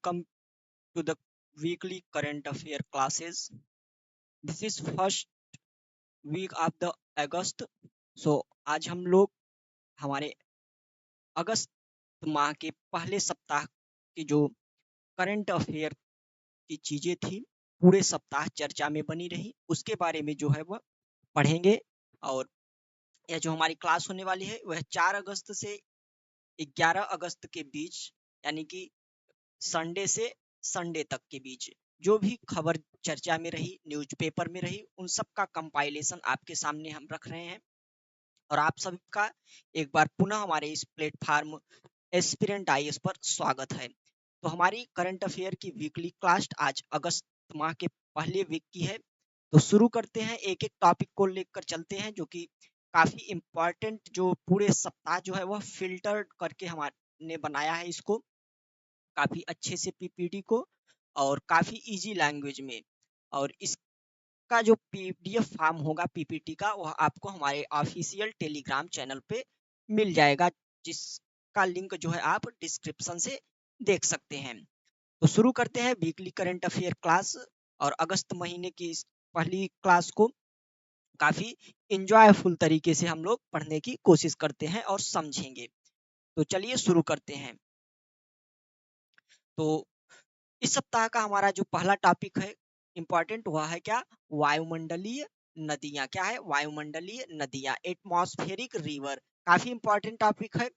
welcome to the weekly current affair classes. This is first week of the August. आज हम लोग हमारे अगस्त माह के पहले सप्ताह की जो करंट अफेयर की चीजें थी पूरे सप्ताह चर्चा में बनी रही उसके बारे में जो है वह पढ़ेंगे। और यह जो हमारी क्लास होने वाली है वह 4 अगस्त से 11 अगस्त के बीच, यानी कि संडे से संडे तक के बीच जो भी खबर चर्चा में रही, न्यूज़पेपर में रही, उन सब का कंपाइलेशन आपके सामने हम रख रहे हैं। और आप सबका एक बार पुनः हमारे इस प्लेटफॉर्म एस्पिरेंट आईएएस पर स्वागत है। तो हमारी करंट अफेयर की वीकली क्लास आज अगस्त माह के पहले वीक की है। तो शुरू करते हैं, एक एक टॉपिक को लेकर चलते हैं जो कि काफी इम्पोर्टेंट, जो पूरे सप्ताह जो है वह फिल्टर करके हमारे बनाया है इसको काफी अच्छे से पीपीटी को और काफी इजी लैंग्वेज में। और इसका जो पीडीएफ फॉर्म होगा पीपीटी का वह आपको हमारे ऑफिशियल टेलीग्राम चैनल पे मिल जाएगा, जिसका लिंक जो है आप डिस्क्रिप्शन से देख सकते हैं। तो शुरू करते हैं वीकली करंट अफेयर क्लास। और अगस्त महीने की इस पहली क्लास को काफी इंजॉयफुल तरीके से हम लोग पढ़ने की कोशिश करते हैं और समझेंगे। तो चलिए शुरू करते हैं। तो इस सप्ताह का हमारा जो पहला टॉपिक है इम्पोर्टेंट हुआ है क्या, वायुमंडलीय नदियां। क्या है? वायुमंडलीय नदियां, एटमॉस्फेरिक रिवर। काफी इम्पोर्टेंट टॉपिक है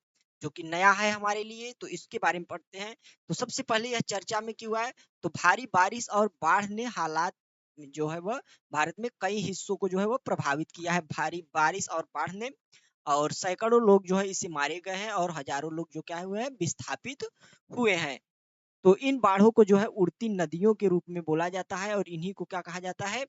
जो कि नया है हमारे लिए, तो इसके बारे में पढ़ते हैं। तो सबसे पहले यह चर्चा में क्यों है, तो भारी बारिश और बाढ़ ने हालात जो है वह भारत में कई हिस्सों को जो है वह प्रभावित किया है। भारी बारिश और बाढ़ ने, और सैकड़ों लोग जो है इसे मारे गए हैं और हजारों लोग जो क्या हुए हैं, विस्थापित हुए हैं। तो इन बाढ़ों को जो है उड़ती नदियों के रूप में बोला जाता है और इन्हीं को क्या कहा जाता है,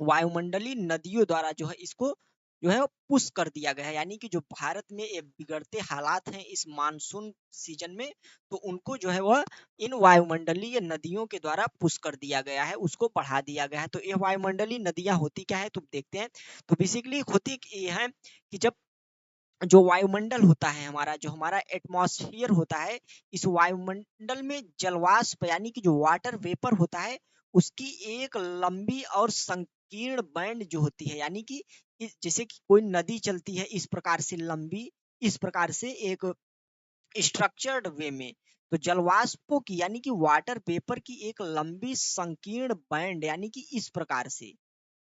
वायुमंडलीय नदियों द्वारा जो है इसको जो है पुश कर दिया गया है। यानी कि जो भारत में ये बिगड़ते हालात हैं इस मानसून सीजन में, तो उनको जो है वह इन वायुमंडलीय नदियों के द्वारा पुश कर दिया गया है, उसको बढ़ा दिया गया है। तो ये वायुमंडलीय नदियां होती क्या है तो देखते हैं। तो बेसिकली होती ये है कि जब जो वायुमंडल होता है हमारा, जो हमारा एटमॉस्फेयर होता है, इस वायुमंडल में जलवाष्प यानी कि जो वाटर वेपर होता है उसकी एक लंबी और संकीर्ण बैंड जो होती है, यानी कि जैसे कि कोई नदी चलती है इस प्रकार से लंबी, इस प्रकार से एक स्ट्रक्चर्ड वे में, तो जलवाष्पों की यानी कि वाटर वेपर की एक लंबी संकीर्ण बैंड यानी कि इस प्रकार से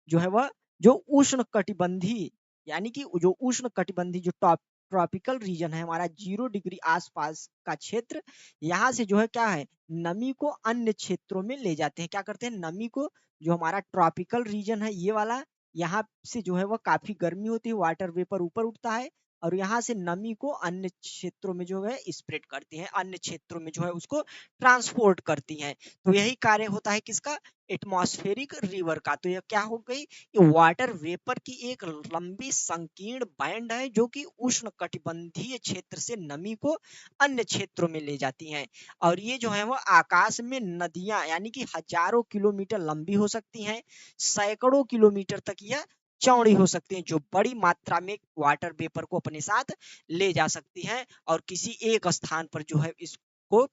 जो है वह जो उष्ण कटिबंधी, यानी कि जो उष्ण कटिबंधी जो ट्रॉपिकल रीजन है हमारा 0 डिग्री आसपास का क्षेत्र, यहाँ से जो है क्या है, नमी को अन्य क्षेत्रों में ले जाते हैं। क्या करते हैं, नमी को, जो हमारा ट्रॉपिकल रीजन है ये वाला, यहाँ से जो है वह काफी गर्मी होती है, वाटर वेपर ऊपर उठता है और यहाँ से नमी को अन्य क्षेत्रों में जो है स्प्रेड करती है, अन्य क्षेत्रों में जो है उसको ट्रांसपोर्ट करती हैं। तो यही कार्य होता है किसका, एटमॉस्फेरिक रिवर का। तो यह क्या हो गई, ये वाटर वेपर की एक लंबी संकीर्ण बैंड है जो कि उष्ण कटिबंधीय क्षेत्र से नमी को अन्य क्षेत्रों में ले जाती हैं। और ये जो है वो आकाश में नदियां यानी कि हजारों किलोमीटर लंबी हो सकती हैं, सैकड़ों किलोमीटर तक यह चौड़ी हो सकती हैं, जो बड़ी मात्रा में वाटर वेपर को अपने साथ ले जा सकती हैं और किसी एक स्थान पर जो है इसको,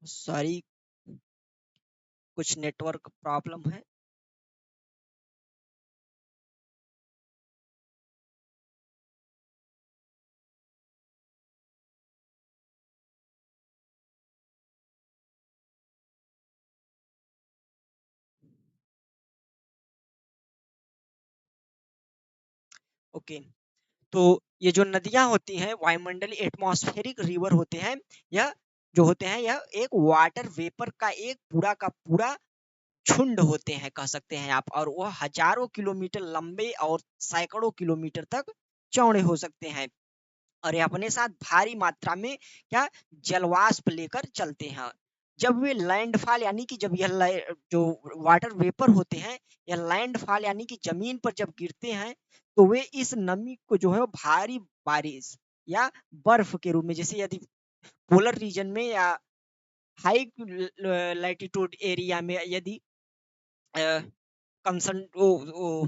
सॉरी कुछ नेटवर्क प्रॉब्लम है। ओके, तो ये जो नदियां होती हैं वायुमंडलीय एटमॉस्फेरिक रिवर होते हैं, यह जो होते हैं यह एक वाटर वेपर का एक पूरा का पूरा झुंड होते हैं कह सकते हैं आप, और वह हजारों किलोमीटर लंबे और सैकड़ों किलोमीटर तक चौड़े हो सकते हैं। और ये अपने साथ भारी मात्रा में क्या, जलवाष्प लेकर चलते हैं। जब वे लैंडफॉल यानी कि जब यह जो वाटर वेपर होते हैं, यह लैंडफॉल यानी कि जमीन पर जब गिरते हैं, तो वे इस नमी को जो है वो भारी बारिश या बर्फ के रूप में, जैसे यदि पोलर रीजन में या हाई लैटिट्यूड एरिया में यदि कंसन वो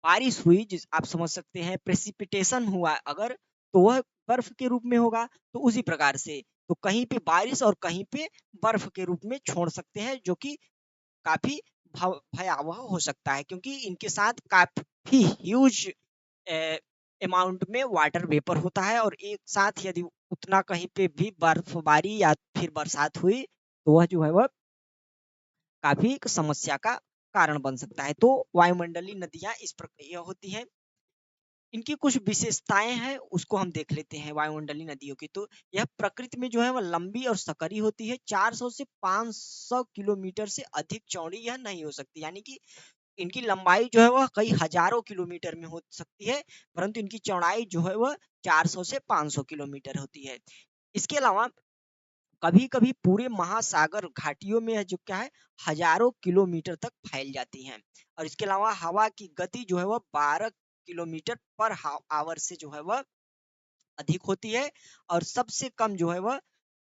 बारिश हुई, जिस आप समझ सकते हैं प्रेसिपिटेशन हुआ अगर, तो वह बर्फ के रूप में होगा। तो उसी प्रकार से तो कहीं पे बारिश और कहीं पे बर्फ के रूप में छोड़ सकते हैं, जो कि काफी भयावह हो सकता है, क्योंकि इनके साथ काफी ह्यूज अमाउंट में वाटर वेपर होता है, और एक साथ यदि उतना कहीं पे भी बर्फबारी या फिर बरसात हुई तो वह जो है वह काफी एक समस्या का कारण बन सकता है। तो वायुमंडलीय नदियां इस प्रकार होती हैं। इनकी कुछ विशेषताएं हैं, उसको हम देख लेते हैं वायुमंडलीय नदियों की। तो यह प्रकृति में जो है वह लंबी और सकरी होती है। 400 से 500 किलोमीटर से अधिक चौड़ी यह नहीं हो सकती, यानी कि इनकी लंबाई जो है वह कई हजारों किलोमीटर में हो सकती है, परंतु इनकी चौड़ाई जो है वह 400 से 500 किलोमीटर होती है। इसके अलावा कभी कभी पूरे महासागर घाटियों में जो क्या है हजारों किलोमीटर तक फैल जाती हैं। और इसके अलावा हवा की गति जो है वह 12 किलोमीटर पर आवर से जो है वह अधिक होती है, और सबसे कम जो है वह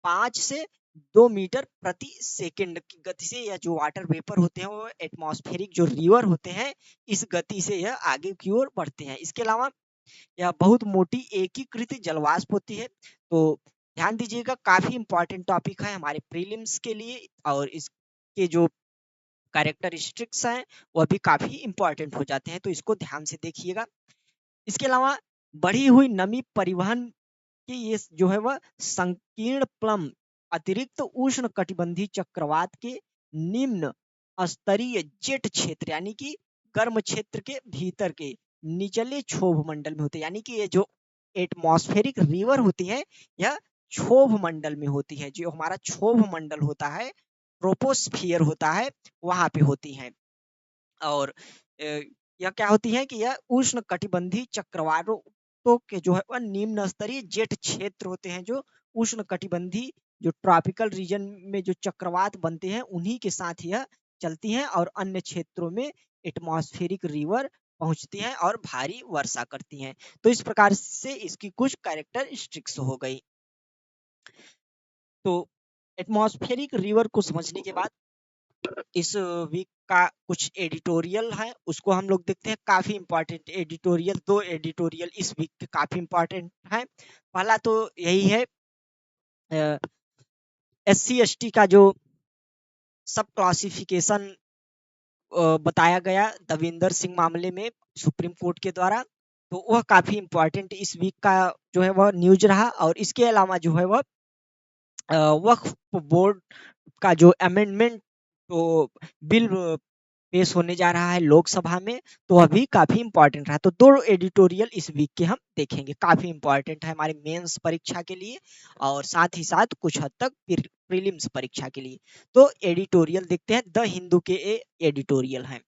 5 से 2 मीटर प्रति सेकंड की गति से यह जो वाटर वेपर होते हैं वो एटमॉस्फेरिक जो रिवर होते हैं इस गति से यह आगे की ओर बढ़ते हैं। इसके अलावा यह बहुत मोटी एकीकृत जलवाष्प होती है। तो ध्यान दीजिएगा, काफी इंपॉर्टेंट टॉपिक है हमारे प्रीलिम्स के लिए, और इसके जो कैरेक्टरिस्टिक्स हैं वह भी काफी इंपॉर्टेंट हो जाते हैं, तो इसको ध्यान से देखिएगा। इसके अलावा बढ़ी हुई नमी परिवहन कि ये जो है वह संकीर्ण प्लम अतिरिक्त उष्ण कटिबंधीय चक्रवात के निम्न स्तरीय जेट क्षेत्र यानी कि गर्म क्षेत्र के भीतर के निचले क्षोभ मंडल में होते हैं। यानी कि ये जो एटमॉस्फेरिक रिवर होती है यह क्षोभ मंडल में होती है। जो हमारा क्षोभ मंडल होता है, ट्रोपोस्फियर होता है, वहां पे होती हैं। और यह क्या होती है कि यह उष्ण कटिबंधीय चक्रवातों के जो है वह निम्न स्तरीय जेट क्षेत्र होते हैं, जो उष्ण कटिबंधीय जो ट्रॉपिकल रीजन में जो चक्रवात बनते हैं उन्हीं के साथ यह चलती हैं, और अन्य क्षेत्रों में एटमॉस्फेरिक रिवर पहुंचती हैं और भारी वर्षा करती हैं। तो इस प्रकार से इसकी कुछ कैरेक्टरिस्टिक्स हो गई। तो एटमॉस्फेरिक रिवर को समझने के बाद इस वीक का कुछ एडिटोरियल है उसको हम लोग देखते हैं। काफी इंपॉर्टेंट एडिटोरियल, 2 एडिटोरियल इस वीक के काफी इंपॉर्टेंट है। पहला तो यही है SC/ST का जो सब क्लासिफिकेशन बताया गया दविंदर सिंह मामले में सुप्रीम कोर्ट के द्वारा, तो वह काफी इंपॉर्टेंट इस वीक का जो है वह न्यूज रहा। और इसके अलावा जो है वह वक्फ बोर्ड का जो अमेंडमेंट तो बिल पेश होने जा रहा है लोकसभा में, तो वह भी काफी इंपॉर्टेंट रहा। तो 2 एडिटोरियल इस वीक के हम देखेंगे, काफी इंपॉर्टेंट है हमारे मेंस परीक्षा के लिए और साथ ही साथ कुछ हद तक प्रीलिम्स परीक्षा के लिए। तो एडिटोरियल देखते हैं, द हिंदू के एडिटोरियल हैं,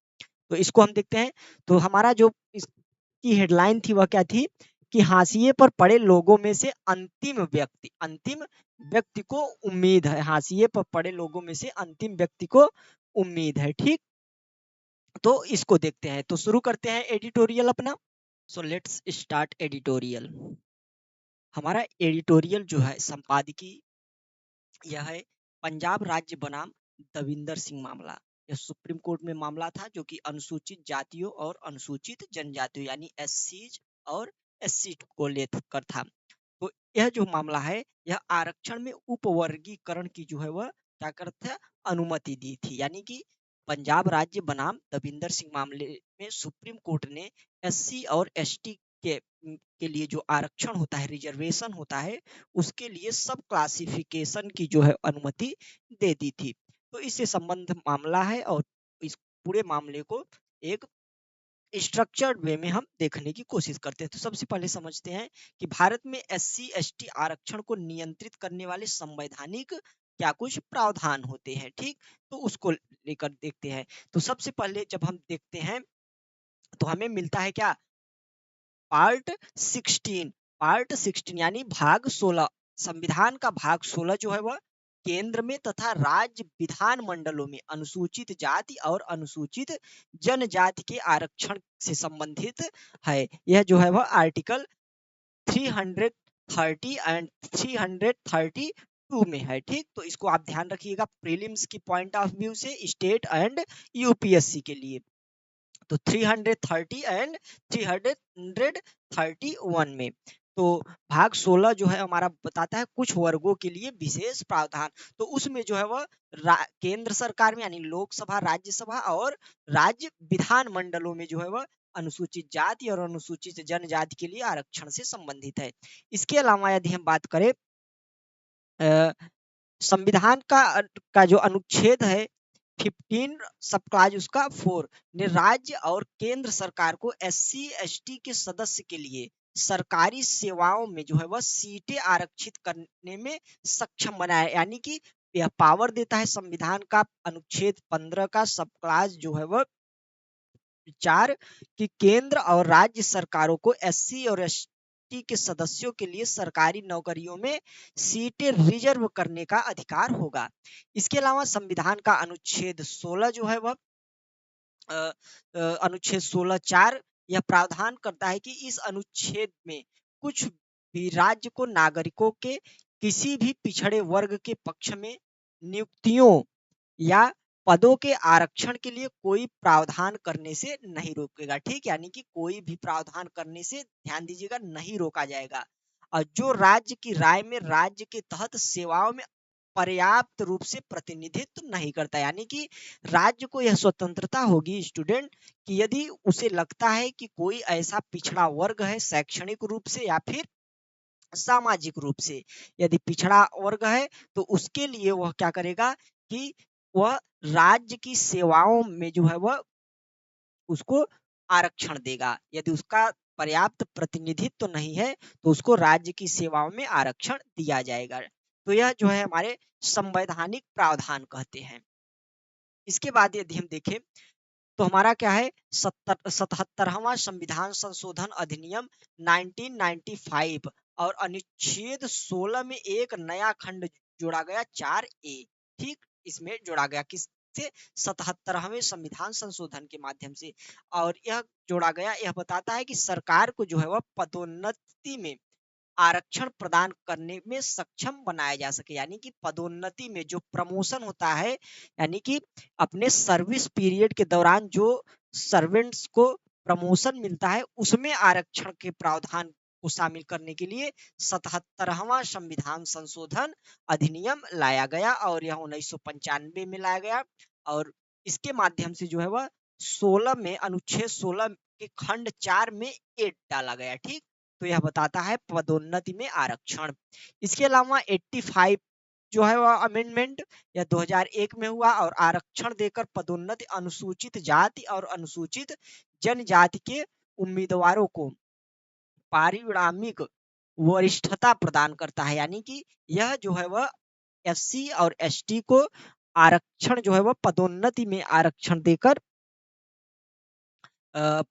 तो इसको हम देखते हैं। तो हमारा जो इसकी हेडलाइन थी वह क्या थी कि हाशिए पर पड़े लोगों में से अंतिम व्यक्ति को उम्मीद है। हाशिए पर पड़े लोगों में से अंतिम व्यक्ति को उम्मीद है। ठीक, तो इसको देखते हैं। तो शुरू करते हैं एडिटोरियल अपना। So let's start editorial. हमारा एडिटोरियल जो है संपादकीय यह है पंजाब राज्य बनाम दविंदर सिंह मामला। यह सुप्रीम कोर्ट में मामला था जो कि अनुसूचित जातियों और अनुसूचित जनजातियों यानी SC और SC को लेकर था। तो यह जो मामला है यह आरक्षण में उपवर्गीकरण की जो है वह क्या करता है अनुमति दी थी। यानी कि पंजाब राज्य बनाम दविंदर सिंह मामले में सुप्रीम कोर्ट ने SC और ST के लिए जो आरक्षण होता है, रिजर्वेशन होता है, उसके लिए सब क्लासिफिकेशन की जो है अनुमति दे दी थी। तो इससे संबंध मामला है और इस पूरे मामले को एक स्ट्रक्चर्ड वे में हम देखने की कोशिश करते हैं। तो सबसे पहले समझते हैं कि भारत में SC/ST आरक्षण को नियंत्रित करने वाले संवैधानिक क्या कुछ प्रावधान होते हैं। ठीक, तो उसको लेकर देखते हैं। तो सबसे पहले जब हम देखते हैं तो हमें मिलता है क्या, पार्ट 16 यानी भाग 16। संविधान का भाग 16 जो है वह केंद्र में तथा राज्य विधान मंडलों में अनुसूचित जाति और अनुसूचित जनजाति के आरक्षण से संबंधित है। यह जो है वह आर्टिकल 330 एंड 332 में है। ठीक, तो इसको आप ध्यान रखिएगा प्रीलिम्स की पॉइंट ऑफ व्यू से, स्टेट एंड UPSC के लिए। तो 330 एंड 331 में तो भाग 16 जो है हमारा बताता है कुछ वर्गों के लिए विशेष प्रावधान। तो उसमें जो है वह केंद्र सरकार में यानी लोकसभा, राज्यसभा और राज्य विधान मंडलों में जो है वह अनुसूचित जाति और अनुसूचित जनजाति के लिए आरक्षण से संबंधित है। इसके अलावा यदि हम बात करें संविधान का जो अनुच्छेद है 15 सब क्लॉज उसका 4 ने राज्य और केंद्र सरकार को SC ST के सदस्य के लिए सरकारी सेवाओं में जो है वह सीटें आरक्षित करने में सक्षम बनाया, यानी कि यह पावर देता है संविधान का अनुच्छेद 15 का सब क्लॉज जो है वह 4 कि केंद्र और राज्य सरकारों को SC और ST के सदस्यों के लिए सरकारी नौकरियों में सीटें रिजर्व करने का अधिकार होगा। इसके अलावा संविधान का अनुच्छेद 16 जो है वह अनुच्छेद 16(4) यह प्रावधान करता है कि इस अनुच्छेद में कुछ भी राज्य को नागरिकों के किसी भी पिछड़े वर्ग के पक्ष में नियुक्तियों या पदों के आरक्षण के लिए कोई प्रावधान करने से नहीं रोकेगा। ठीक, यानी कि कोई भी प्रावधान करने से, ध्यान दीजिएगा, नहीं रोका जाएगा। और जो राज्य की राय में राज्य के तहत सेवाओं में पर्याप्त रूप से प्रतिनिधित्व नहीं करता, यानी कि राज्य को यह स्वतंत्रता होगी स्टूडेंट कि यदि उसे लगता है कि कोई ऐसा पिछड़ा वर्ग है शैक्षणिक रूप से या फिर सामाजिक रूप से, यदि पिछड़ा वर्ग है तो उसके लिए वह क्या करेगा कि वह राज्य की सेवाओं में जो है वह उसको आरक्षण देगा। यदि उसका पर्याप्त प्रतिनिधित्व नहीं है तो उसको राज्य की सेवाओं में आरक्षण दिया जाएगा। तो यह जो है हमारे संवैधानिक प्रावधान कहते हैं। इसके बाद यदि हम देखें तो हमारा क्या है 77वां संविधान संशोधन अधिनियम 1995 और अनुच्छेद 16 में एक नया खंड जोड़ा गया 4A। ठीक, इसमें जोड़ा गया किससे? 77वें संविधान संशोधन के माध्यम से। और यह जोड़ा गया, यह बताता है कि सरकार को जो है वह पदोन्नति में आरक्षण प्रदान करने में सक्षम बनाया जा सके, यानी कि पदोन्नति में जो प्रमोशन होता है, यानी कि अपने सर्विस पीरियड के दौरान जो सर्वेंट्स को प्रमोशन मिलता है उसमें आरक्षण के प्रावधान को शामिल करने के लिए 77वां संविधान संशोधन अधिनियम लाया गया और यह 1995 में लाया गया। और इसके माध्यम से जो है वह 16 में अनुच्छेद 16 के खंड 4 में 8 डाला गया। ठीक, तो यह बताता है पदोन्नति में आरक्षण। इसके अलावा 85 जो है वह अमेंडमेंट यह 2001 में हुआ और आरक्षण देकर पदोन्नति अनुसूचित जाति और अनुसूचित जनजाति के उम्मीदवारों को पारिश्रमिक वरिष्ठता प्रदान करता है, यानी कि यह जो है वह SC और ST को आरक्षण जो है वह पदोन्नति में आरक्षण देकर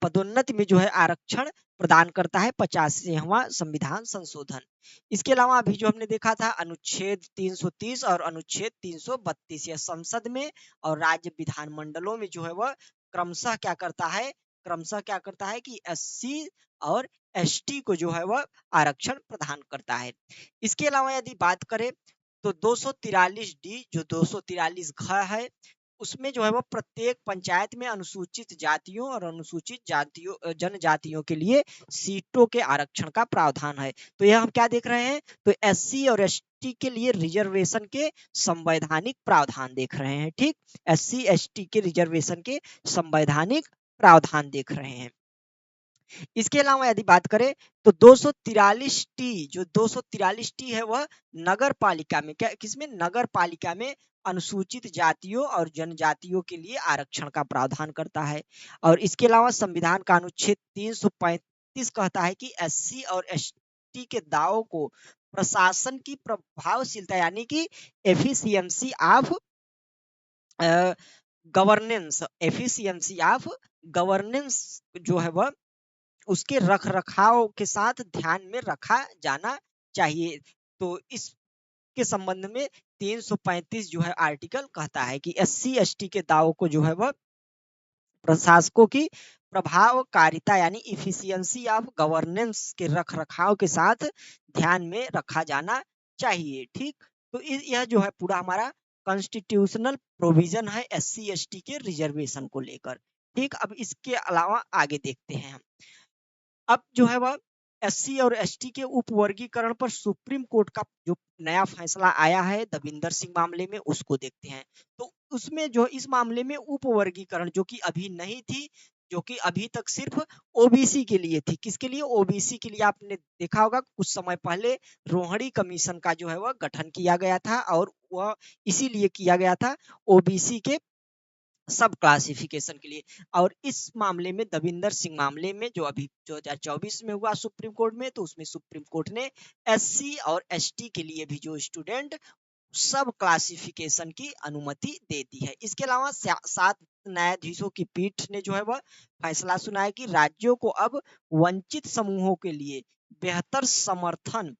पदोन्नति में जो है आरक्षण प्रदान करता है 85वां संविधान संशोधन। इसके अलावा अभी जो हमने देखा था अनुच्छेद 330 और अनुच्छेद 332 यह संसद में और राज्य विधानमंडलों में जो है वह क्रमशः क्या करता है कि SC और ST को जो है वह आरक्षण प्रदान करता है। इसके अलावा यदि बात करें तो 243D जो 243 घ है उसमें जो है वो प्रत्येक पंचायत में अनुसूचित जातियों और अनुसूचित जातियों जनजातियों के लिए सीटों के आरक्षण का प्रावधान है। तो यह हम क्या देख रहे हैं, तो SC और ST के लिए रिजर्वेशन के संवैधानिक प्रावधान देख रहे हैं। ठीक, SC ST के रिजर्वेशन के संवैधानिक प्रावधान देख रहे हैं। इसके अलावा यदि बात करें तो 243T जो 243T है वह नगर पालिका में किसमें नगर पालिका में अनुसूचित जातियों और जनजातियों के लिए आरक्षण का प्रावधान करता है। और इसके अलावा संविधान का अनुच्छेद 335 कहता है कि SC और ST के दावों को प्रशासन की प्रभावशीलता यानी कि एफिशिएंसी ऑफ गवर्नेंस जो है वह उसके रखरखाव के साथ ध्यान में रखा जाना चाहिए। तो इसके संबंध में 335 जो है आर्टिकल कहता है कि SC ST के दावों को जो है वह प्रशासकों की प्रभावकारिता यानी इफिशियंसी ऑफ गवर्नेंस के रखरखाव के साथ ध्यान में रखा जाना चाहिए। ठीक, तो यह जो है पूरा हमारा कॉन्स्टिट्यूशनल प्रोविजन है SC ST के रिजर्वेशन को लेकर। ठीक, अब इसके अलावा आगे देखते हैं हम। अब जो है वह एससी और एसटी के उपवर्गीकरण पर सुप्रीम कोर्ट का जो नया फैसला आया है दविंदर सिंह मामले में, उसको देखते हैं। तो उसमें जो इस मामले में उपवर्गीकरण जो कि अभी नहीं थी, जो कि अभी तक सिर्फ ओबीसी के लिए थी। किसके लिए? ओबीसी के लिए। आपने देखा होगा कुछ समय पहले रोहिणी कमीशन का जो है वह गठन किया गया था, और वह इसीलिए किया गया था ओबीसी के सब क्लासिफिकेशन के लिए। और इस मामले में दविंदर सिंह मामले में जो अभी 2024 में हुआ सुप्रीम कोर्ट में, तो उसमें सुप्रीम कोर्ट ने एससी और एसटी के लिए भी जो स्टूडेंट सब क्लासिफिकेशन की अनुमति दे दी है। इसके अलावा 7 न्यायाधीशों की पीठ ने जो है वह फैसला सुनाया कि राज्यों को अब वंचित समूहों के लिए बेहतर समर्थन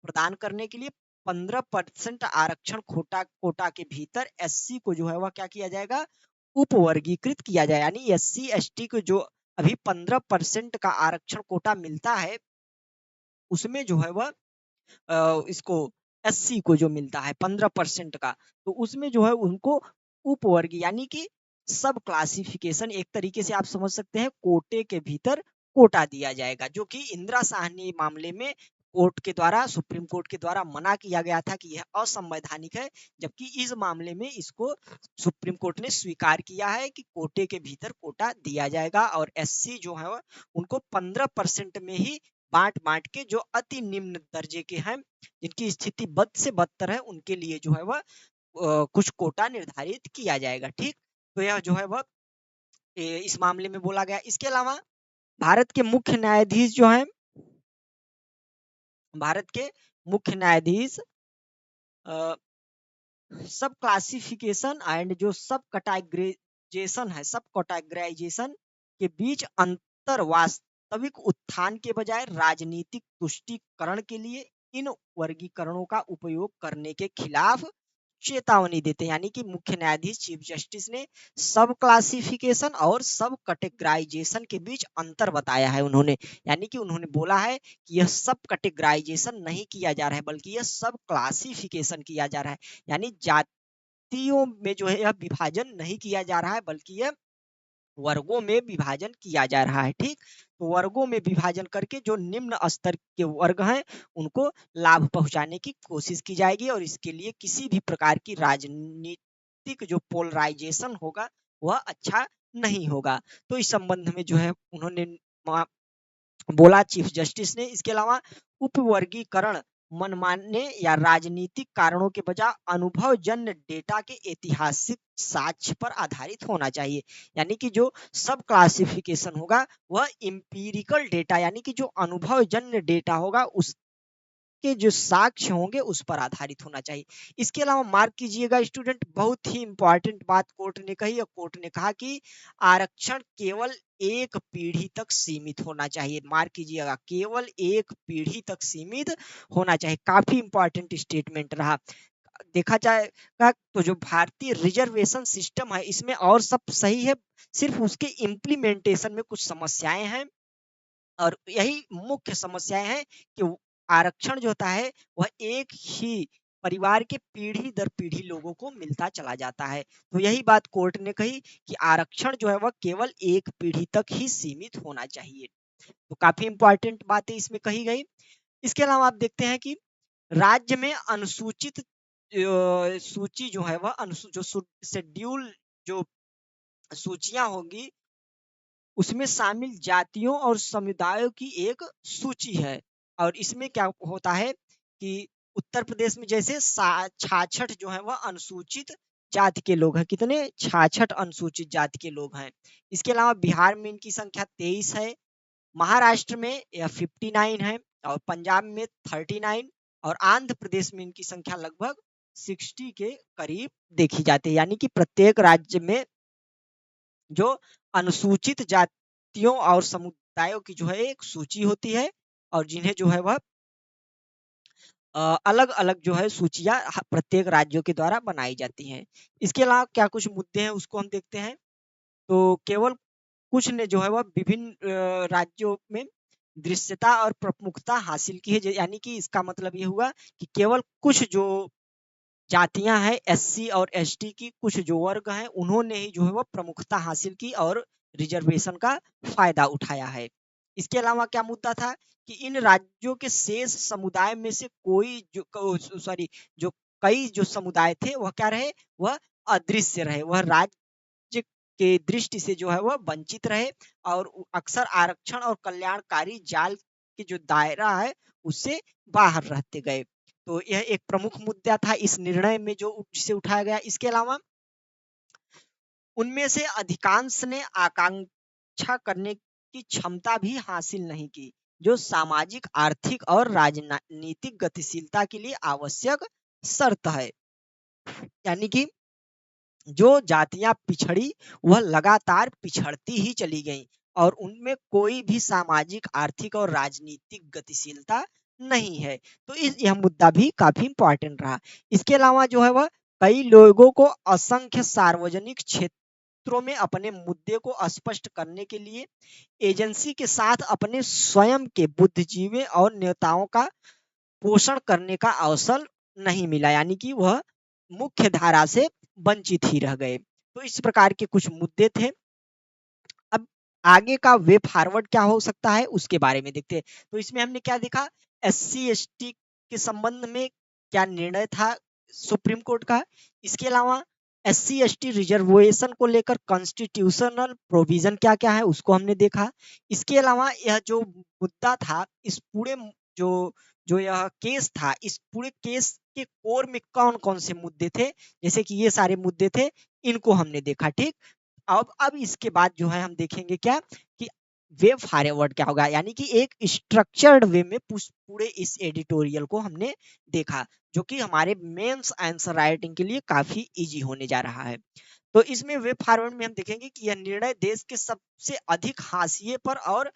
प्रदान करने के लिए 15% आरक्षण कोटा के भीतर एससी को जो है वह क्या किया जाएगा? उपवर्गीकृत किया जाए। यानी एससी एसटी को जो अभी 15% का आरक्षण कोटा मिलता है, उसमें जो है वह इसको एससी को जो मिलता है 15% का, तो उसमें जो है उनको उपवर्ग यानी कि सब क्लासिफिकेशन एक तरीके से आप समझ सकते हैं कोटे के भीतर कोटा दिया जाएगा, जो कि इंदिरा साहनी मामले में कोर्ट के द्वारा, सुप्रीम कोर्ट के द्वारा मना किया गया था कि यह असंवैधानिक है। जबकि इस मामले में इसको सुप्रीम कोर्ट ने स्वीकार किया है कि कोटे के भीतर कोटा दिया जाएगा, और एससी जो है उनको 15% में ही बांट बांट के, जो अति निम्न दर्जे के हैं, जिनकी स्थिति बद से बदतर है, उनके लिए जो है वह कुछ कोटा निर्धारित किया जाएगा। ठीक, तो यह जो है वह इस मामले में बोला गया। इसके अलावा भारत के मुख्य न्यायाधीश जो हैं, भारत के मुख्य न्यायाधीश सब क्लासिफिकेशन एंड जो सब कैटेगराइजेशन है, सब कैटेगराइजेशन के बीच अंतर वास्तविक उत्थान के बजाय राजनीतिक तुष्टीकरण के लिए इन वर्गीकरणों का उपयोग करने के खिलाफ चेतावनी देते हैं। यानी कि मुख्य न्यायाधीश चीफ जस्टिस ने सब क्लासिफिकेशन और सब कैटेगराइजेशन के बीच अंतर बताया है उन्होंने। यानी कि उन्होंने बोला है कि यह सब कैटेगराइजेशन नहीं किया जा रहा है, बल्कि यह सब क्लासिफिकेशन किया जा रहा है। यानी जातियों में जो है यह विभाजन नहीं किया जा रहा है, बल्कि यह वर्गों में विभाजन किया जा रहा है। ठीक, तो वर्गों में विभाजन करके जो निम्न स्तर के वर्ग हैं उनको लाभ पहुंचाने की कोशिश की जाएगी, और इसके लिए किसी भी प्रकार की राजनीतिक जो पोलराइजेशन होगा वह अच्छा नहीं होगा। तो इस संबंध में जो है उन्होंने बोला चीफ जस्टिस ने। इसके अलावा उपवर्गीकरण मनमाने या राजनीतिक कारणों के बजाय अनुभवजन्य डेटा के ऐतिहासिक साक्ष्य पर आधारित होना चाहिए। यानी कि जो सब क्लासिफिकेशन होगा वह इंपीरिकल डेटा, यानी कि जो अनुभवजन्य डेटा होगा उस के जो साक्ष्य होंगे उस पर आधारित होना चाहिए। इसके अलावा मार्क कीजिएगा स्टूडेंट, बहुत ही इंपॉर्टेंट बात कोर्ट ने कही, और कोर्ट ने कहा कि आरक्षण केवल एक पीढ़ी तक सीमित होना चाहिए। मार्क कीजिएगा, केवल एक पीढ़ी तक सीमित होना चाहिए। काफी इंपॉर्टेंट स्टेटमेंट रहा। देखा जाएगा तो जो भारतीय रिजर्वेशन सिस्टम है इसमें और सब सही है, सिर्फ उसके इम्प्लीमेंटेशन में कुछ समस्याएं हैं, और यही मुख्य समस्याएं हैं कि आरक्षण जो होता है वह एक ही परिवार के पीढ़ी दर पीढ़ी लोगों को मिलता चला जाता है। तो यही बात कोर्ट ने कही कि आरक्षण जो है वह केवल एक पीढ़ी तक ही सीमित होना चाहिए। तो काफी इंपॉर्टेंट बातें इसमें कही गई। इसके अलावा आप देखते हैं कि राज्य में अनुसूचित सूची जो है वह जो शेड्यूल जो सूचियां होंगी उसमें शामिल जातियों और समुदायों की एक सूची है। और इसमें क्या होता है कि उत्तर प्रदेश में जैसे 66 जो है वह अनुसूचित जाति के लोग हैं। कितने? 66 अनुसूचित जाति के लोग हैं। इसके अलावा बिहार में इनकी संख्या 23 है, महाराष्ट्र में यह 59 है, और पंजाब में 39, और आंध्र प्रदेश में इनकी संख्या लगभग 60 के करीब देखी जाती है। यानी कि प्रत्येक राज्य में जो अनुसूचित जातियों और समुदायों की जो है एक सूची होती है, और जिन्हें जो है वह अलग अलग जो है सूचियां प्रत्येक राज्यों के द्वारा बनाई जाती हैं। इसके अलावा क्या कुछ मुद्दे हैं उसको हम देखते हैं। तो केवल कुछ ने जो है वह विभिन्न राज्यों में दृश्यता और प्रमुखता हासिल की है। यानी कि इसका मतलब ये हुआ कि केवल कुछ जो जातियां हैं एससी और एसटी की, कुछ जो वर्ग हैं उन्होंने ही जो है वह प्रमुखता हासिल की और रिजर्वेशन का फायदा उठाया है। इसके अलावा क्या मुद्दा था कि इन राज्यों के शेष समुदाय में से कोई जो कई जो समुदाय थे वह क्या रहे, वह अदृश्य रहे, वह राज्य के दृष्टि से जो है वह वंचित रहे और अक्सर आरक्षण और कल्याणकारी जाल के जो दायरा है उससे बाहर रहते गए। तो यह एक प्रमुख मुद्दा था इस निर्णय में जो जिसे उठाया गया। इसके अलावा उनमें से अधिकांश ने आकांक्षा करने की क्षमता भी हासिल नहीं की, जो सामाजिक, आर्थिक और राजनीतिक गतिशीलता के लिए आवश्यक शर्त है। यानी कि जो जातियां पिछड़ी वह लगातार पिछड़ती ही चली गईं और उनमें कोई भी सामाजिक, आर्थिक और राजनीतिक गतिशीलता नहीं है। तो यह मुद्दा भी काफी इंपॉर्टेंट रहा। इसके अलावा जो है वह कई लोगों को असंख्य सार्वजनिक क्षेत्रों में अपने मुद्दे को स्पष्ट करने के लिए एजेंसी के साथ अपने स्वयं के बुद्धिजीवी और नेताओं का पोषण करने का अवसर नहीं मिला, यानी कि वह मुख्य धारा से वंचित ही रह गए। तो इस प्रकार के कुछ मुद्दे थे। अब आगे का वे फॉरवर्ड क्या हो सकता है उसके बारे में देखते हैं। तो इसमें हमने क्या देखा, एससी एसटी के संबंध में क्या निर्णय था सुप्रीम कोर्ट का। इसके अलावा एससी एसटी रिजर्वेशन को लेकर कॉन्स्टिट्यूशनल प्रोविजन क्या क्या है उसको हमने देखा। इसके अलावा यह जो मुद्दा था, इस पूरे जो जो यह केस था, इस पूरे केस के कोर में कौन कौन से मुद्दे थे, जैसे कि ये सारे मुद्दे थे, इनको हमने देखा। ठीक, अब इसके बाद जो है हम देखेंगे क्या कि वे फॉरवर्ड क्या होगा, यानी कि एक स्ट्रक्चर्ड वे में पूरे इस एडिटोरियल को हमने देखा, जो कि हमारे मेंस आंसर राइटिंग के लिए काफी इजी होने जा रहा है। तो इसमें वे फॉरवर्ड में हम देखेंगे कि यह निर्णय देश के सबसे अधिक हाशिए पर और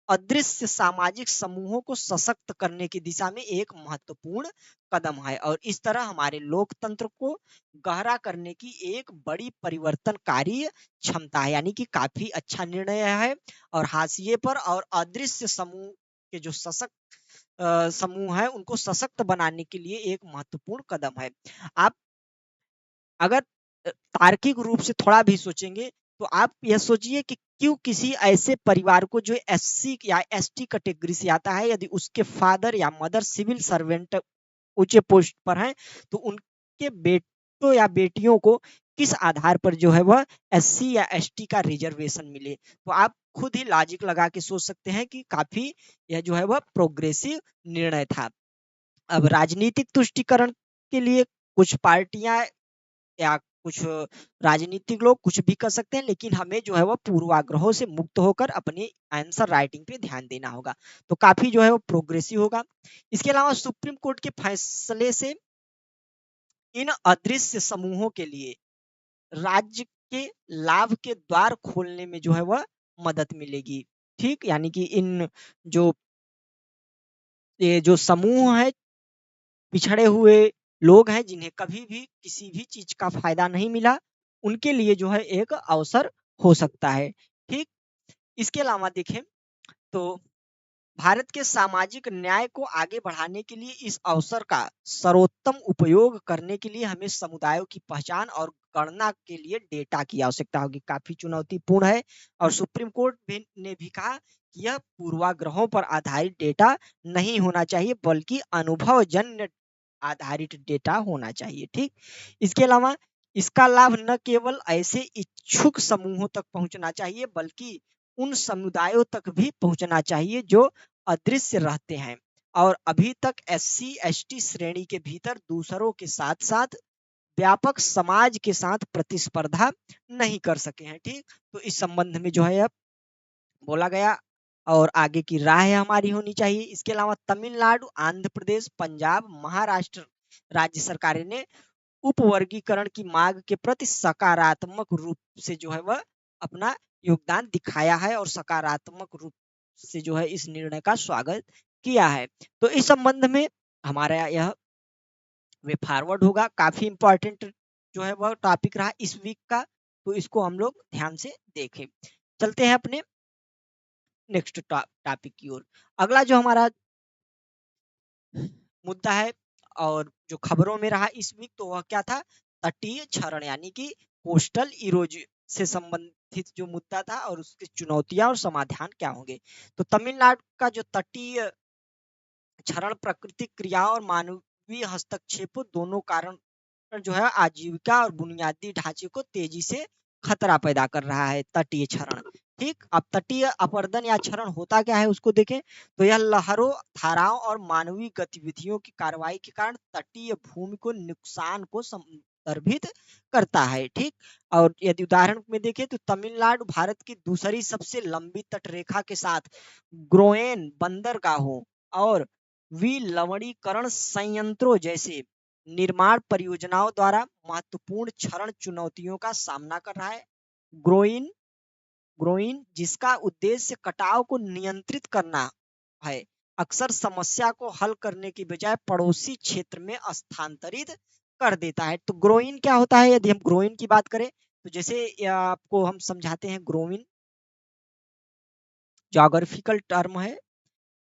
अदृश्य सामाजिक समूहों को सशक्त करने की दिशा में एक महत्वपूर्ण कदम है और इस तरह हमारे लोकतंत्र को गहरा करने की एक बड़ी परिवर्तनकारी क्षमता है। यानी कि काफी अच्छा निर्णय है और हाशिए पर और अदृश्य समूह के जो सशक्त समूह है उनको सशक्त बनाने के लिए एक महत्वपूर्ण कदम है। आप अगर तार्किक रूप से थोड़ा भी सोचेंगे तो आप यह सोचिए कि क्यों किसी ऐसे परिवार को जो एससी या एसटी कैटेगरी से आता है, यदि उसके फादर या मदर सिविल सर्वेंट ऊंचे पोस्ट पर हैं, तो उनके बेटों या बेटियों को किस आधार पर जो है वह एससी या एसटी का रिजर्वेशन मिले। तो आप खुद ही लॉजिक लगा के सोच सकते हैं कि काफी यह जो है वह प्रोग्रेसिव निर्णय था। अब राजनीतिक तुष्टिकरण के लिए कुछ पार्टियां या कुछ राजनीतिक लोग कुछ भी कर सकते हैं, लेकिन हमें जो है वो पूर्वाग्रहों से मुक्त होकर अपनी आंसर राइटिंग पे ध्यान देना होगा। तो काफी जो है वो प्रोग्रेसिव होगा। इसके अलावा सुप्रीम कोर्ट के फैसले से इन अदृश्य समूहों के लिए राज्य के लाभ के द्वार खोलने में जो है वह मदद मिलेगी। ठीक, यानी कि इन जो ये जो समूह है, पिछड़े हुए लोग हैं जिन्हें कभी भी किसी भी चीज का फायदा नहीं मिला, उनके लिए जो है एक अवसर हो सकता है। ठीक, इसके अलावा देखें तो भारत के सामाजिक न्याय को आगे बढ़ाने के लिए इस अवसर का सर्वोत्तम उपयोग करने के लिए हमें समुदायों की पहचान और गणना के लिए डेटा की आवश्यकता होगी। काफी चुनौतीपूर्ण है और सुप्रीम कोर्ट ने भी कहा कि यह पूर्वाग्रहों पर आधारित डेटा नहीं होना चाहिए बल्कि अनुभवजन्य आधारित डेटा होना चाहिए। ठीक, इसके अलावा इसका लाभ न केवल ऐसे इच्छुक समूहों तक पहुंचना चाहिए बल्कि उन समुदायों तक भी पहुंचना चाहिए जो अदृश्य रहते हैं और अभी तक एससी एसटी श्रेणी के भीतर दूसरों के साथ साथ व्यापक समाज के साथ प्रतिस्पर्धा नहीं कर सके हैं। ठीक, तो इस संबंध में जो है अब बोला गया और आगे की राह हमारी होनी चाहिए। इसके अलावा तमिलनाडु, आंध्र प्रदेश, पंजाब, महाराष्ट्र राज्य सरकारें ने उपवर्गीकरण की मांग के प्रति सकारात्मक रूप से जो है वह अपना योगदान दिखाया है और सकारात्मक रूप से जो है इस निर्णय का स्वागत किया है। तो इस संबंध में हमारा यह वे फॉरवर्ड होगा, काफी इंपॉर्टेंट जो है वह टॉपिक रहा इस वीक का, तो इसको हम लोग ध्यान से देखें। चलते हैं अपने नेक्स्ट टॉपिक की ओर। अगला जो हमारा मुद्दा है और जो खबरों में रहा इस वीक, तो वह क्या था, तटीय क्षरण यानी कि कोस्टल इरोजन से संबंधित स्थित जो मुद्दा था और उसकी चुनौतियां और समाधान क्या होंगे। तो तमिलनाडु का जो तटीय क्षरण प्राकृतिक क्रियाओं और मानवीय हस्तक्षेपों दोनों कारण जो है आजीविका और बुनियादी ढांचे को तेजी से खतरा पैदा कर रहा है तटीय क्षरण। ठीक, अब तटीय अपरदन या क्षरण होता क्या है उसको देखें। तो यह लहरों, धाराओं और मानवीय गतिविधियों की कार्रवाई के कारण तटीय भूमि को नुकसान को संदर्भित करता है। ठीक, और यदि उदाहरण में देखें तो तमिलनाडु भारत की दूसरी सबसे लंबी तटरेखा के साथ ग्रोएन बंदरगाहों और विलवणीकरण संयंत्रों जैसे निर्माण परियोजनाओं द्वारा महत्वपूर्ण क्षरण चुनौतियों का सामना कर रहा है। ग्रोइन ग्रोइन जिसका उद्देश्य कटाव को नियंत्रित करना है, अक्सर समस्या को हल करने की बजाय पड़ोसी क्षेत्र में स्थानांतरित कर देता है। तो ग्रोइन क्या होता है, यदि हम ग्रोइन की बात करें तो जैसे आपको हम समझाते हैं। ग्रोइन ज्योग्राफिकल टर्म है।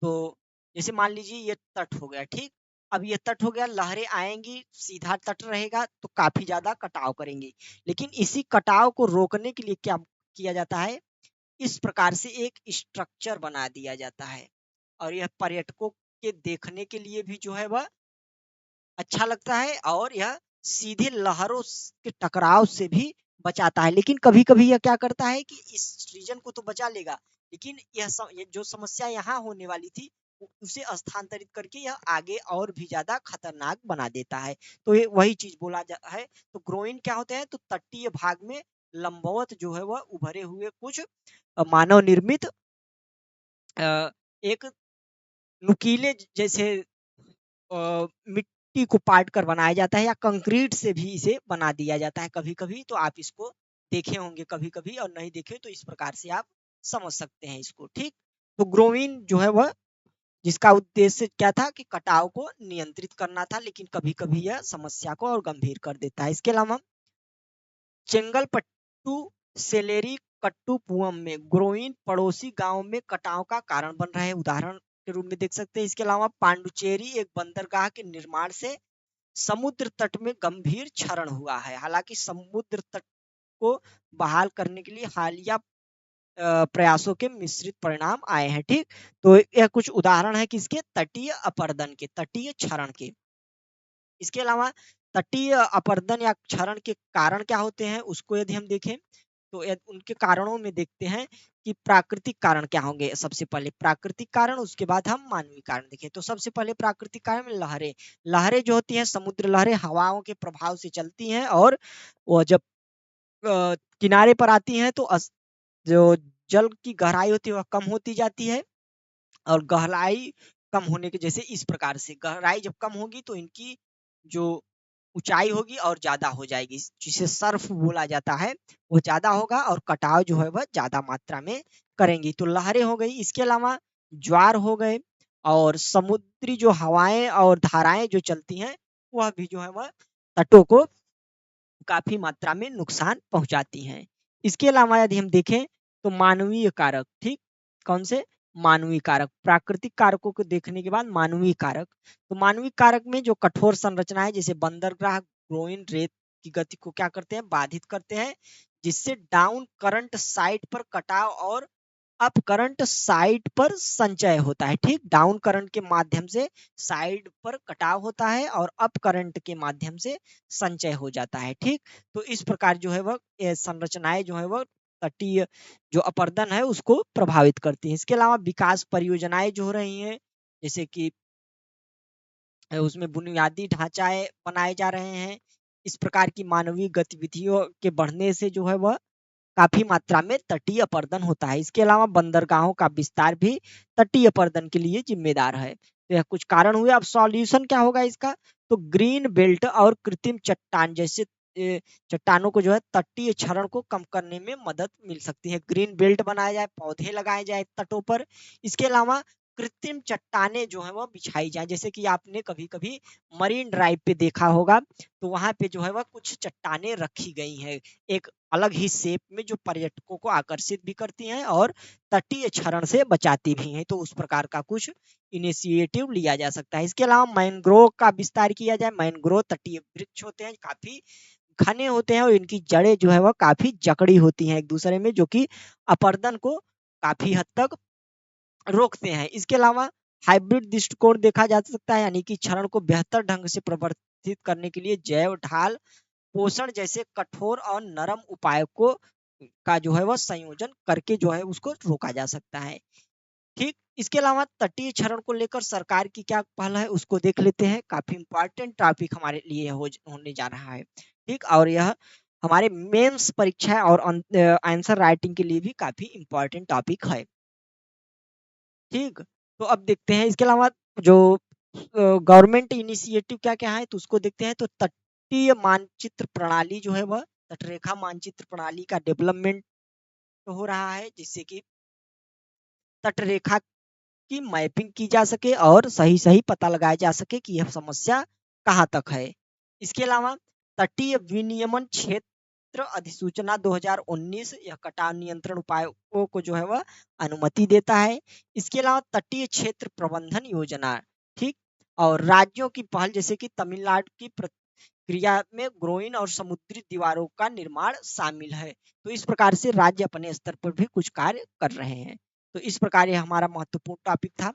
तो जैसे मान लीजिए ये तट हो गया, ठीक, अब ये तट हो गया, लहरें आएंगी, सीधा तट रहेगा तो काफी ज्यादा कटाव करेंगी। लेकिन इसी कटाव को रोकने के लिए क्या किया जाता है, इस प्रकार से एक स्ट्रक्चर बना दिया जाता है और यह पर्यटकों के देखने के लिए भी जो है वह अच्छा लगता है और यह सीधे लहरों के टकराव से भी बचाता है। लेकिन कभी कभी यह क्या करता है कि इस रीजन को तो बचा लेगा, लेकिन ये जो समस्या यहाँ होने वाली थी उसे स्थानांतरित करके यह आगे और भी ज्यादा खतरनाक बना देता है। तो ये वही चीज बोला है। तो ग्रोइन क्या होते हैं, तो तटीय भाग में लंबवत जो है वह उभरे हुए कुछ मानव निर्मित एक नुकीले जैसे मिट्टी को पाट कर बनाया जाता है या कंक्रीट से भी इसे बना दिया जाता है कभी कभी। तो आप इसको देखे होंगे कभी कभी, और नहीं देखे तो इस प्रकार से आप समझ सकते हैं इसको। ठीक, तो ग्रोइन जो है वह जिसका उद्देश्य क्या था कि कटाव को नियंत्रित करना था, लेकिन कभी कभी यह समस्या को और गंभीर कर देता है। इसके अलावा चेंगलपट्टू सेलेरी कट्टुपुअम में ग्रोइन पड़ोसी गांव में कटाव का कारण बन रहा है, उदाहरण के रूप में देख सकते हैं। इसके अलावा पांडुचेरी एक बंदरगाह के निर्माण से समुद्र तट में गंभीर क्षरण हुआ है। हालांकि समुद्र तट को बहाल करने के लिए हालिया प्रयासों के मिश्रित परिणाम आए हैं। ठीक, तो यह कुछ उदाहरण है किसके, तटीय अपरदन के, तटीय क्षरण के। इसके अलावा तटीय अपरदन या क्षरण के कारण क्या होते हैं उसको यदि हम देखें तो उनके कारणों में देखते हैं कि प्राकृतिक कारण क्या होंगे। सबसे पहले प्राकृतिक कारण, उसके बाद हम मानवीय कारण देखें। तो सबसे पहले प्राकृतिक कारण में लहरें। लहरें जो होती हैं, समुद्र लहरें हवाओं के प्रभाव से चलती हैं और वो जब किनारे पर आती हैं तो जो जल की गहराई होती है वह कम होती जाती है, और गहराई कम होने के जैसे इस प्रकार से गहराई जब कम होगी तो इनकी जो ऊंचाई होगी और ज्यादा हो जाएगी, जिसे सर्फ बोला जाता है, वो ज्यादा होगा और कटाव जो है वह ज्यादा मात्रा में करेंगी। तो लहरें हो गई। इसके अलावा ज्वार हो गए, और समुद्री जो हवाएं और धाराएं जो चलती हैं वह भी जो है वह तटों को काफी मात्रा में नुकसान पहुंचाती हैं। इसके अलावा यदि हम देखें तो मानवीय कारक, ठीक, कौन से, मानवीय कारक। प्राकृतिक कारकों को देखने के बाद मानवीय कारक। तो मानवीय कारक में जो कठोर संरचनाएं जैसे बंदरगाह ग्रोइन रेत की गति को क्या करते हैं, बाधित करते हैं, जिससे डाउन करंट साइट पर कटाव और अप करंट साइड पर संचय होता है। ठीक, डाउन करंट के माध्यम से साइड पर कटाव होता है और अप करंट के माध्यम से संचय हो जाता है। ठीक, तो इस प्रकार जो है वह संरचनाएं जो है वह तटीय जो अपरदन है उसको प्रभावित करती हैं। इसके अलावा विकास परियोजनाएं जो हो रही हैं, जैसे कि उसमें बुनियादी ढांचाएं बनाए जा रहे हैं, इस प्रकार की मानवीय गतिविधियों के बढ़ने से जो है वह काफी मात्रा में तटीय अपरदन होता है। इसके अलावा बंदरगाहों का विस्तार भी तटीय अपरदन के लिए जिम्मेदार है। तो यह कुछ कारण हुए। अब सॉल्यूशन क्या होगा इसका, तो ग्रीन बेल्ट और कृत्रिम चट्टान जैसे चट्टानों को जो है तटीय क्षरण को कम करने में मदद मिल सकती है। ग्रीन बेल्ट बनाया जाए, पौधे लगाए जाए तटों पर। इसके अलावा कृत्रिम चट्टाने जो है वह बिछाई जाए, जैसे कि आपने कभी कभी मरीन ड्राइव पे देखा होगा, तो वहां पे जो है वह कुछ चट्टाने रखी गई हैं एक अलग ही शेप में, जो पर्यटकों को आकर्षित भी करती हैं और तटीय क्षरण से बचाती भी हैं। तो उस प्रकार का कुछ इनिशिएटिव लिया जा सकता है। इसके अलावा मैंग्रोव का विस्तार किया जाए। मैंग्रोव तटीय वृक्ष होते हैं, काफी घने होते हैं और इनकी जड़ें जो है वह काफी जकड़ी होती हैं एक दूसरे में, जो कि अपरदन को काफी हद तक रोकते हैं। इसके अलावा हाइब्रिड दृष्टिकोण देखा जा सकता है, यानी कि क्षरण को बेहतर ढंग से प्रवर्तित करने के लिए जैव ढाल पोषण जैसे कठोर और नरम उपायों को का जो है वह संयोजन करके जो है उसको रोका जा सकता है। ठीक, इसके अलावा तटीय क्षरण को लेकर सरकार की क्या पहल है उसको देख लेते हैं। काफी इंपॉर्टेंट टॉपिक हमारे लिए होने जा रहा है। ठीक, और यह हमारे मेंस परीक्षा और आंसर राइटिंग के लिए भी काफी इंपॉर्टेंट टॉपिक है। ठीक, तो अब देखते हैं इसके अलावा जो गवर्नमेंट इनिशिएटिव क्या क्या है तो उसको देखते हैं। तो तटीय मानचित्र प्रणाली जो है वह तटरेखा मानचित्र प्रणाली का डेवलपमेंट हो रहा है, जिससे कि तटरेखा की मैपिंग की जा सके और सही सही पता लगाया जा सके कि यह समस्या कहाँ तक है। इसके अलावा तटीय विनियमन क्षेत्र अधिसूचना 2019 यह कटाव नियंत्रण उपायों को जो है वह अनुमति देता है। इसके अलावा तटीय क्षेत्र प्रबंधन योजना, ठीक, और राज्यों की पहल जैसे कि तमिलनाडु की प्रक्रिया में ग्रोइन और समुद्री दीवारों का निर्माण शामिल है। तो इस प्रकार से राज्य अपने स्तर पर भी कुछ कार्य कर रहे हैं। तो इस प्रकार ये हमारा महत्वपूर्ण टॉपिक था।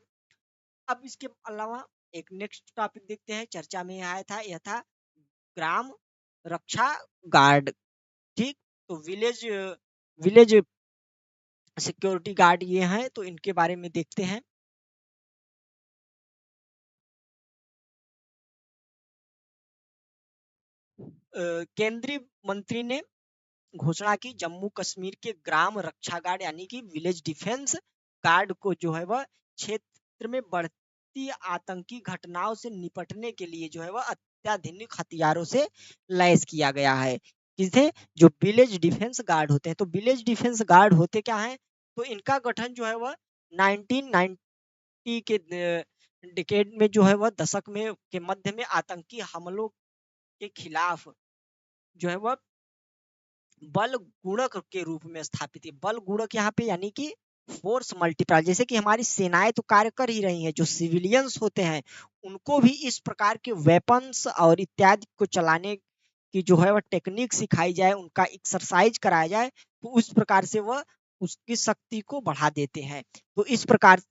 अब इसके अलावा एक नेक्स्ट टॉपिक देखते हैं, चर्चा में आया था, यह था ग्राम रक्षा गार्ड। ठीक, तो विलेज विलेज सिक्योरिटी गार्ड ये हैं, तो इनके बारे में देखते हैं। केंद्रीय मंत्री ने घोषणा की जम्मू कश्मीर के ग्राम रक्षा गार्ड यानी कि विलेज डिफेंस गार्ड को जो है वह क्षेत्र में बढ़ती आतंकी घटनाओं से निपटने के लिए जो है वह अत्याधुनिक हथियारों से लैस किया गया है। किसे? जो विलेज डिफेंस गार्ड होते हैं। तो विलेज डिफेंस गार्ड होते क्या है? तो इनका गठन जो है वह 1990 के डिकेड में जो है वह दशक में के मध्य में आतंकी हमलों के खिलाफ जो है वह बल गुणक के रूप में स्थापित है। बल गुणक यहाँ पे यानी कि फोर्स मल्टीप्लायर, जैसे कि हमारी सेनाएं तो कार्य कर ही रही हैं, जो सिविलियंस होते हैं उनको भी इस प्रकार के वेपन्स और इत्यादि को चलाने की जो है वह टेक्निक सिखाई जाए, उनका एक्सरसाइज कराया जाए, तो उस प्रकार से वह उसकी शक्ति को बढ़ा देते हैं। तो इस प्रकार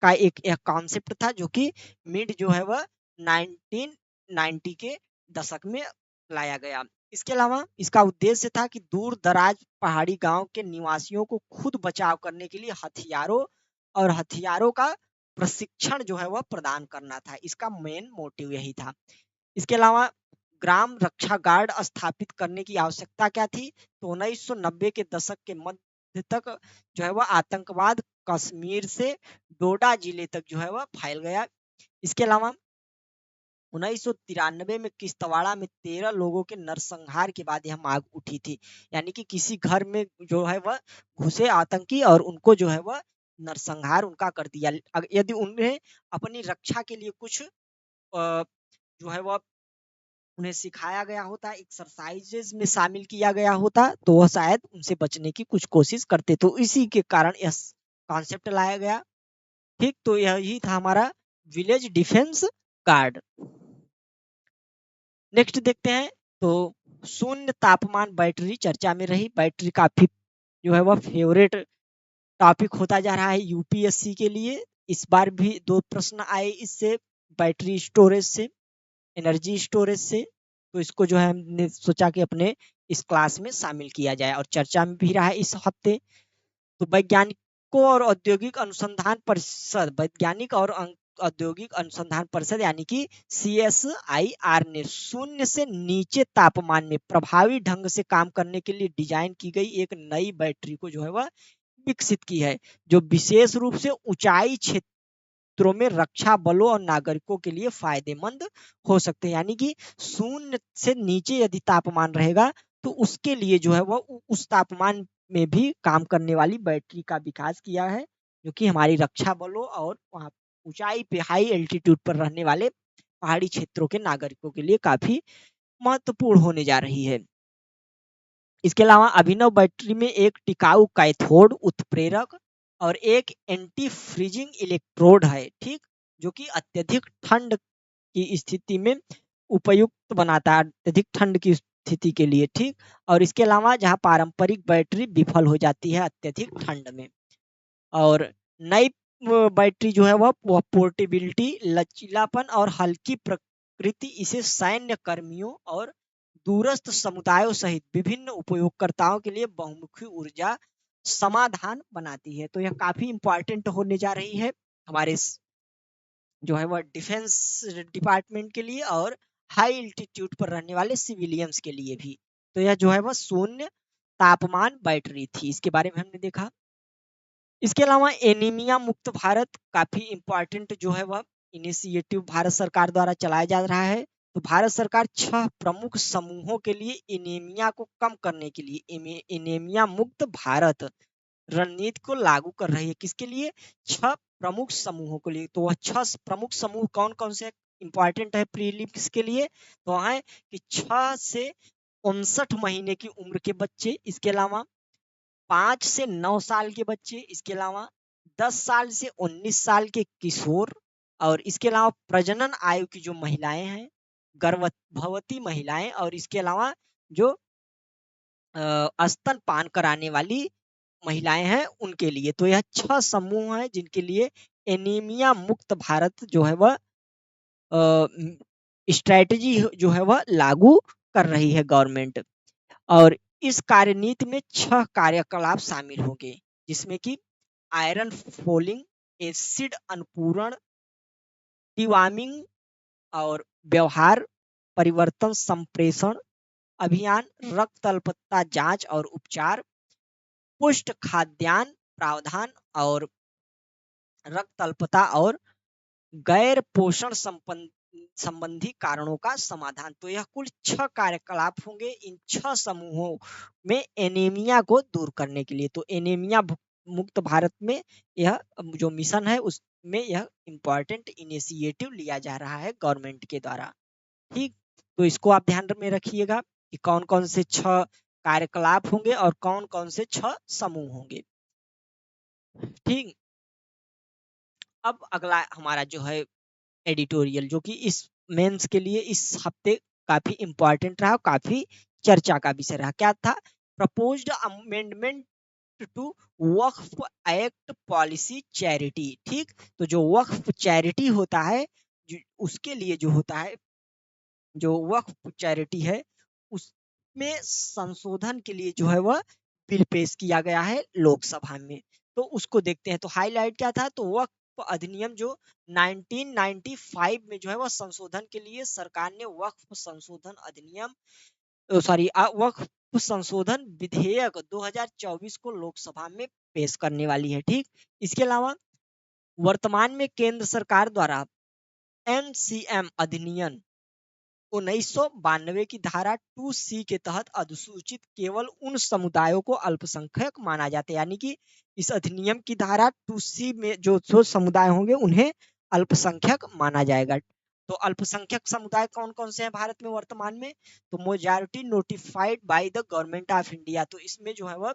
का एक कॉन्सेप्ट था जो कि मिड जो है वह 1990 के दशक में लाया गया। इसके अलावा इसका उद्देश्य था कि दूर दराज पहाड़ी गांव के निवासियों को खुद बचाव करने के लिए हथियारों का प्रशिक्षण जो है वह प्रदान करना था। इसका मेन मोटिव यही था। इसके अलावा ग्राम रक्षा गार्ड स्थापित करने की आवश्यकता क्या थी? तो 1990 के दशक के मध्य तक जो है वह आतंकवाद कश्मीर से डोडा जिले तक जो है वह फैल गया। इसके अलावा 1993 में किश्तवाड़ा में 13 लोगों के नरसंहार के बाद यह मांग उठी थी, यानी कि किसी घर में जो है वह घुसे आतंकी और उनको जो है वह नरसंहार उनका कर दिया। यदि उन्हें अपनी रक्षा के लिए कुछ जो है वह उन्हें सिखाया गया होता, एक्सरसाइजेज में शामिल किया गया होता, तो वह शायद उनसे बचने की कुछ कोशिश करते। तो इसी के कारण यह कॉन्सेप्ट लाया गया। ठीक, तो यही था हमारा विलेज डिफेंस गार्ड। नेक्स्ट देखते हैं। तो शून्य तापमान बैटरी चर्चा में रही। बैटरी काफी जो है वह फेवरेट टॉपिक होता जा रहा है यूपीएससी के लिए। इस बार भी 2 प्रश्न आए इससे, बैटरी स्टोरेज से, एनर्जी स्टोरेज से। तो इसको जो है हमने सोचा कि अपने इस क्लास में शामिल किया जाए और चर्चा में भी रहा है इस हफ्ते। तो वैज्ञानिकों और औद्योगिक अनुसंधान परिषद औद्योगिक अनुसंधान परिषद यानी कि CSIR ने शून्य से नीचे तापमान में प्रभावी ढंग से काम करने के लिए डिजाइन की गई एक नई बैटरी को जो है वह विकसित की है, जो विशेष रूप से ऊंचाई क्षेत्रों में रक्षा बलों और नागरिकों के लिए फायदेमंद हो सकते हैं। यानी कि शून्य से नीचे यदि तापमान रहेगा तो उसके लिए जो है वह उस तापमान में भी काम करने वाली बैटरी का विकास किया है, जो कि हमारी रक्षा बलों और वहाँ ऊंचाई पे हाई एल्टीट्यूड पर रहने वाले पहाड़ी क्षेत्रों के नागरिकों के लिए काफी महत्वपूर्ण होने जा रही है। इसके अलावा अभिनव बैटरी में एक टिकाऊ कैथोड उत्प्रेरक और एक एंटी फ्रीजिंग इलेक्ट्रोड है, ठीक, जो कि अत्यधिक ठंड की स्थिति में उपयुक्त बनाता है। अत्यधिक ठंड की स्थिति के लिए, ठीक। और इसके अलावा जहाँ पारंपरिक बैटरी विफल हो जाती है अत्यधिक ठंड में। और नई बैटरी जो है वह पोर्टेबिलिटी, लचीलापन और हल्की प्रकृति इसे सैन्य कर्मियों और दूरस्थ समुदायों सहित विभिन्न उपयोगकर्ताओं के लिए बहुमुखी ऊर्जा समाधान बनाती है। तो यह काफी इंपॉर्टेंट होने जा रही है हमारे जो है वह डिफेंस डिपार्टमेंट के लिए और हाई एल्टीट्यूड पर रहने वाले सिविलियंस के लिए भी। तो यह जो है वह शून्य तापमान बैटरी थी, इसके बारे में हमने देखा। इसके अलावा एनीमिया मुक्त भारत काफी इंपॉर्टेंट जो है वह इनिशिएटिव भारत सरकार द्वारा चलाया जा रहा है। तो भारत सरकार 6 प्रमुख समूहों के लिए एनीमिया को कम करने के लिए एनीमिया मुक्त भारत रणनीति को लागू कर रही है। किसके लिए? 6 प्रमुख समूहों के लिए। तो वह 6 प्रमुख समूह कौन कौन से इंपॉर्टेंट है प्रीलिम्स के लिए? तो है कि 6 से 59 महीने की उम्र के बच्चे, इसके अलावा 5 से 9 साल के बच्चे, इसके अलावा 10 साल से 19 साल के किशोर, और इसके अलावा प्रजनन आयु की जो महिलाएं हैं, गर्भवती महिलाएं, और इसके अलावा जो स्तनपान कराने वाली महिलाएं हैं उनके लिए। तो यह 6 समूह हैं जिनके लिए एनीमिया मुक्त भारत जो है वह स्ट्रैटेजी जो है वह लागू कर रही है गवर्नमेंट। और इस कार्यनीति में 6 कार्यकलाप शामिल होंगे, जिसमें कि आयरन फोलिंग, एसिड अनुपूरण, डिवार्मिंग और व्यवहार परिवर्तन संप्रेषण अभियान, रक्त अल्पता जांच और उपचार, पुष्ट खाद्यान्न प्रावधान और रक्त अल्पता और गैर पोषण संबंधी कारणों का समाधान। तो यह कुल 6 कार्यकलाप होंगे इन 6 समूहों में एनीमिया को दूर करने के लिए। तो एनीमिया मुक्त भारत में यह जो मिशन है उसमें यह इम्पोर्टेंट इनिशिएटिव लिया जा रहा है गवर्नमेंट के द्वारा, ठीक। तो इसको आप ध्यान में रखिएगा कि कौन कौन से 6 कार्यकलाप होंगे और कौन कौन से 6 समूह होंगे, ठीक। अब अगला हमारा जो है एडिटोरियल, जो कि इस मेंस के लिए इस हफ्ते काफी इंपॉर्टेंट रहा, काफी चर्चा का विषय रहा। क्या था? Proposed amendment to Waqf act policy charity, ठीक। तो जो वक्फ चैरिटी होता है उसके लिए जो होता है, जो वक्फ चैरिटी है उसमें संशोधन के लिए जो है वह बिल पेश किया गया है लोकसभा में। तो उसको देखते हैं। तो हाईलाइट क्या था? तो वक्फ अधिनियम जो 1995 में जो है वह संशोधन के लिए सरकार ने वक्फ संशोधन अधिनियम वक्फ संशोधन विधेयक 2024 को लोकसभा में पेश करने वाली है, ठीक। इसके अलावा वर्तमान में केंद्र सरकार द्वारा एनसीएम अधिनियम 1992 की धारा 2C के तहत अधिसूचित केवल उन समुदायों को अल्पसंख्यक माना जाता है। यानी कि इस अधिनियम की धारा 2C में जो समुदाय होंगे उन्हें अल्पसंख्यक माना जाएगा। तो अल्पसंख्यक समुदाय कौन कौन से हैं भारत में वर्तमान में? तो majority notified by the government of India. तो इसमें जो है वह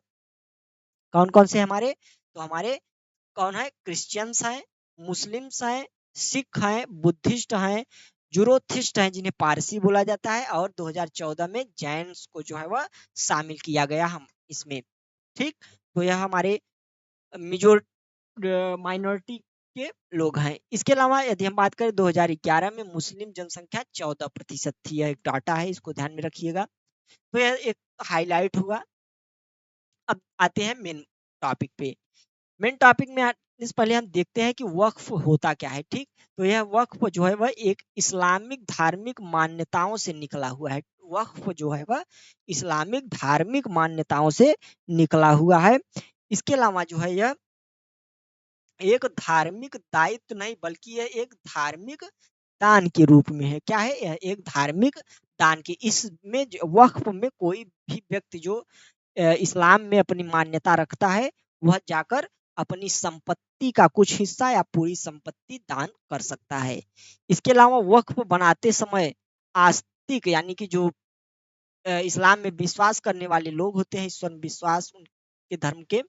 कौन कौन से हमारे? तो हमारे कौन है? क्रिश्चियंस हैं, मुस्लिम्स हैं, सिख हैं, बुद्धिस्ट हैं, जुरोथिस्ट हैं जिन्हें पारसी बोला जाता है, और 2014 में जैन को जो है वह शामिल किया गया हम इसमें, ठीक। तो यह हमारे मेजोर माइनॉरिटी के लोग हैं। इसके अलावा यदि हम बात करें 2011 में मुस्लिम जनसंख्या 14% थी। यह एक डाटा है, इसको ध्यान में रखिएगा। तो यह एक हाईलाइट हुआ। अब आते हैं मेन टॉपिक पे। मेन टॉपिक में आने से पहले हम देखते हैं कि वक्फ होता क्या है, ठीक। तो यह वक्फ जो है वह एक इस्लामिक धार्मिक मान्यताओं से निकला हुआ है। वक्फ जो है वह इस्लामिक धार्मिक मान्यताओं से निकला हुआ है। इसके अलावा जो है यह एक धार्मिक दायित्व नहीं बल्कि यह एक धार्मिक दान के रूप में है। क्या है? यह एक धार्मिक दान के इसमें वक्फ में कोई भी व्यक्ति जो इस्लाम में अपनी मान्यता रखता है वह जाकर अपनी संपत्ति का कुछ हिस्सा या पूरी संपत्ति दान कर सकता है। इसके अलावा वक्फ बनाते समय आस्तिक यानी कि जो इस्लाम में विश्वास करने वाले लोग होते हैं, ईश्वर विश्वास उनके धर्म के,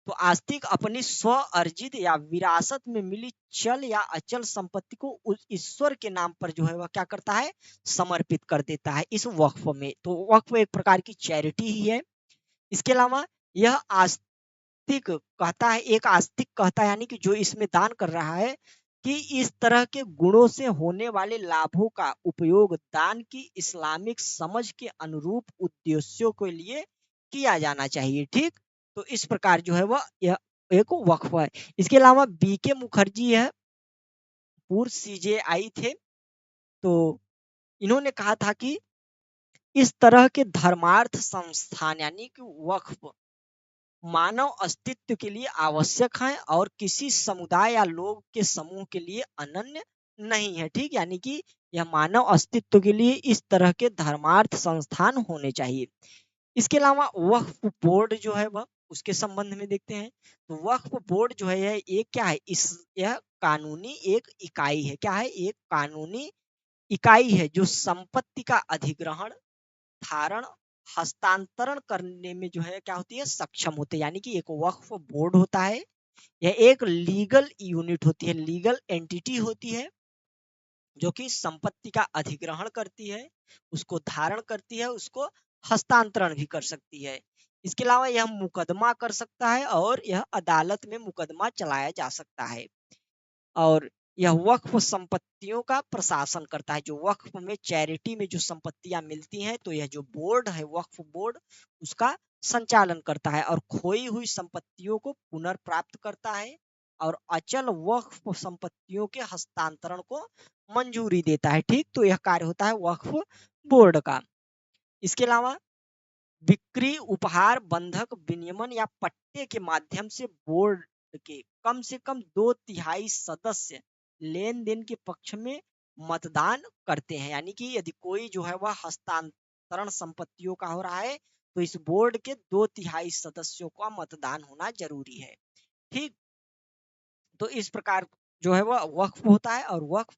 तो आस्तिक अपनी स्व अर्जित या विरासत में मिली चल या अचल संपत्ति को उस ईश्वर के नाम पर जो है वह क्या करता है, समर्पित कर देता है इस वक्फ में। तो वक्फ एक प्रकार की चैरिटी ही है। इसके अलावा यह आस्तिक कहता है यानी कि जो इसमें दान कर रहा है कि इस तरह के गुणों से होने वाले लाभों का उपयोग दान की इस्लामिक समझ के अनुरूप उद्देश्यों के लिए किया जाना चाहिए। ठीक, तो इस प्रकार जो है वह यह एक वक्फ है। इसके अलावा बीके मुखर्जी है, पूर्व सीजेआई थे। तो इन्होंने कहा था कि इस तरह के धर्मार्थ संस्थान यानी कि वक्फ मानव अस्तित्व के लिए आवश्यक है और किसी समुदाय या लोग के समूह के लिए अनन्य नहीं है। ठीक, यानी कि यह मानव अस्तित्व के लिए इस तरह के धर्मार्थ संस्थान होने चाहिए। इसके अलावा वक्फ बोर्ड जो है वह उसके संबंध में देखते हैं। तो वक्फ बोर्ड जो है यह क्या है, यह कानूनी एक इकाई है। क्या है, एक कानूनी इकाई है जो संपत्ति का अधिग्रहण, धारण, हस्तांतरण करने में जो है क्या होती है, सक्षम होते हैं। यानी कि एक वक्फ बोर्ड होता है, यह एक लीगल यूनिट होती है, लीगल एंटिटी होती है जो कि संपत्ति का अधिग्रहण करती है, उसको धारण करती है, उसको हस्तांतरण भी कर सकती है। इसके अलावा यह मुकदमा कर सकता है और यह अदालत में मुकदमा चलाया जा सकता है। और यह वक्फ संपत्तियों का प्रशासन करता है। जो वक्फ में चैरिटी में जो संपत्तियां मिलती हैं तो यह जो बोर्ड है वक्फ बोर्ड उसका संचालन करता है और खोई हुई संपत्तियों को पुनर्प्राप्त करता है और अचल वक्फ संपत्तियों के हस्तांतरण को मंजूरी देता है। ठीक, तो यह कार्य होता है वक्फ बोर्ड का। इसके अलावा बिक्री, उपहार, बंधक, विनियमन या पट्टे के माध्यम से बोर्ड के कम से कम 2/3 सदस्य लेन देन के पक्ष में मतदान करते हैं। यानी कि यदि कोई जो है वह हस्तांतरण संपत्तियों का हो रहा है तो इस बोर्ड के 2/3 सदस्यों का मतदान होना जरूरी है। ठीक, तो इस प्रकार जो है वह वक्फ होता है और वक्फ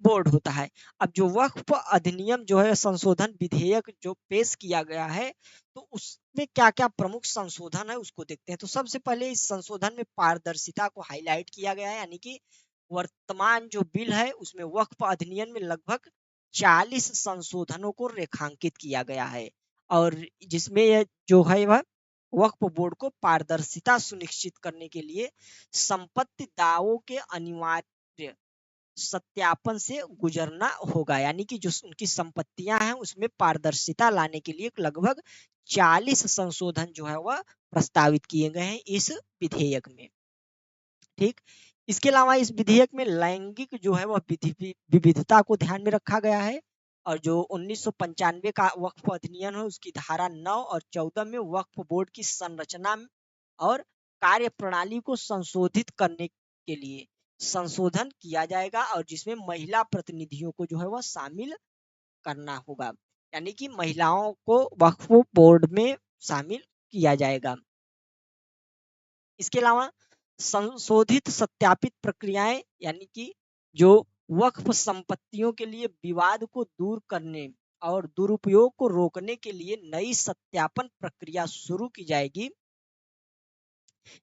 बोर्ड होता है। अब जो वक्फ अधिनियम जो है संशोधन विधेयक जो पेश किया गया है तो उसमें क्या क्या प्रमुख संशोधन है उसको देखते हैं। तो सबसे पहले इस संशोधन में पारदर्शिता को हाईलाइट किया गया है। यानी कि वर्तमान जो बिल है उसमें वक्फ अधिनियम में लगभग 40 संशोधनों को रेखांकित किया गया है और जिसमें यह जो है वह वक्फ बोर्ड को पारदर्शिता सुनिश्चित करने के लिए संपत्ति दावों के अनिवार्य सत्यापन से गुजरना होगा। यानी कि जो उनकी संपत्तियां हैं उसमें पारदर्शिता लाने के लिए लगभग 40 संशोधन जो है वह प्रस्तावित किए गए हैं इस विधेयक में। ठीक, इसके अलावा इस विधेयक में लैंगिक जो है वह विविधता को ध्यान में रखा गया है और जो 1995 का वक्फ अधिनियम है उसकी धारा 9 और 14 में वक्फ बोर्ड की संरचना और कार्य प्रणाली को संशोधित करने के लिए संशोधन किया जाएगा और जिसमें महिला प्रतिनिधियों को जो है वह शामिल करना होगा। यानी कि महिलाओं को वक्फ बोर्ड में शामिल किया जाएगा। इसके अलावा संशोधित सत्यापित प्रक्रियाएं यानी कि जो वक्फ संपत्तियों के लिए विवाद को दूर करने और दुरुपयोग को रोकने के लिए नई सत्यापन प्रक्रिया शुरू की जाएगी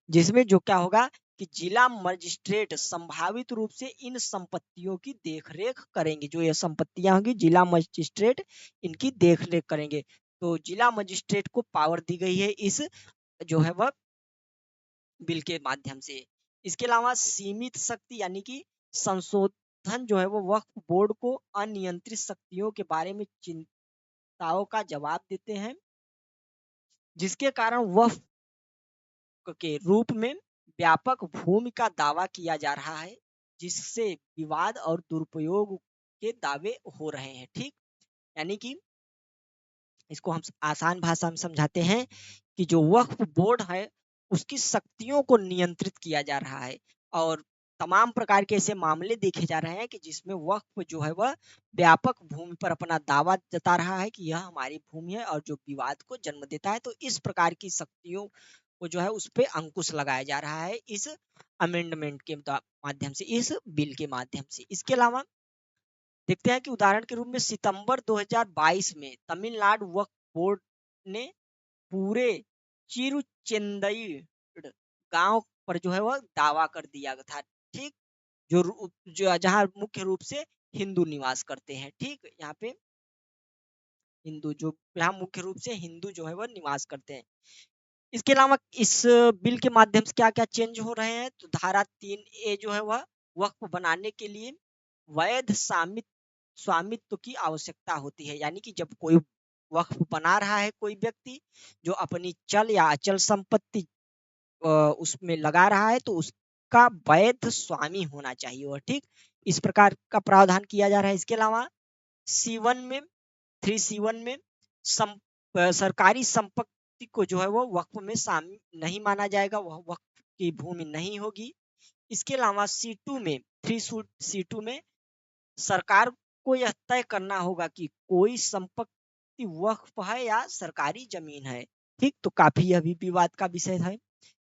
जिसमें जो क्या होगा कि जिला मजिस्ट्रेट संभावित रूप से इन संपत्तियों की देखरेख करेंगे। जो ये संपत्तियां होंगी जिला मजिस्ट्रेट इनकी देखरेख करेंगे। तो जिला मजिस्ट्रेट को पावर दी गई है इस जो है वह बिल के माध्यम से। इसके अलावा सीमित शक्ति यानी कि संशोधन जो है वो वक्फ बोर्ड को अनियंत्रित शक्तियों के बारे में चिंताओं का जवाब देते हैं जिसके कारण वक्फ के रूप में व्यापक भूमि का दावा किया जा रहा है जिससे विवाद और दुरुपयोग के दावे हो रहे हैं। ठीक, यानी कि इसको हम आसान भाषा में समझाते हैं कि जो वक्फ बोर्ड है उसकी शक्तियों को नियंत्रित किया जा रहा है और तमाम प्रकार के ऐसे मामले देखे जा रहे हैं कि जिसमें वक्फ जो है वह व्यापक भूमि पर अपना दावा जता रहा है कि यह हमारी भूमि है और जो विवाद को जन्म देता है। तो इस प्रकार की शक्तियों को जो है उस पर अंकुश लगाया जा रहा है इस अमेंडमेंट के माध्यम से, इस बिल के माध्यम से। इसके अलावा देखते हैं कि उदाहरण के रूप में सितंबर 2022 में तमिलनाडु वक्फ बोर्ड ने पूरे चिरुचेंदई गांव पर जो है वह दावा कर दिया था। ठीक, जो जहाँ मुख्य रूप से हिंदू निवास करते हैं। ठीक, यहाँ पे हिंदू जो यहाँ मुख्य रूप से हिंदू जो है वह निवास करते हैं। इसके अलावा इस बिल के माध्यम से क्या क्या चेंज हो रहे हैं, तो धारा 3A जो है वह वक्फ बनाने के लिए वैध स्वामित्व की आवश्यकता होती है। यानी कि जब कोई वक्फ बना रहा है कोई व्यक्ति जो अपनी चल या अचल संपत्ति उसमें लगा रहा है, तो उसका वैध स्वामी होना चाहिए वह। ठीक, इस प्रकार का प्रावधान किया जा रहा है। इसके अलावा C1 में 3C1 में सरकारी संपत्ति को जो है वो वक्फ में शामिल नहीं माना जाएगा, वह वक्फ की भूमि नहीं होगी। इसके अलावा C2 में 3C2 में सरकार को यह तय करना होगा कि कोई संपत्ति वक्फ है या सरकारी जमीन है। ठीक, तो काफी यह भी विवाद का विषय है।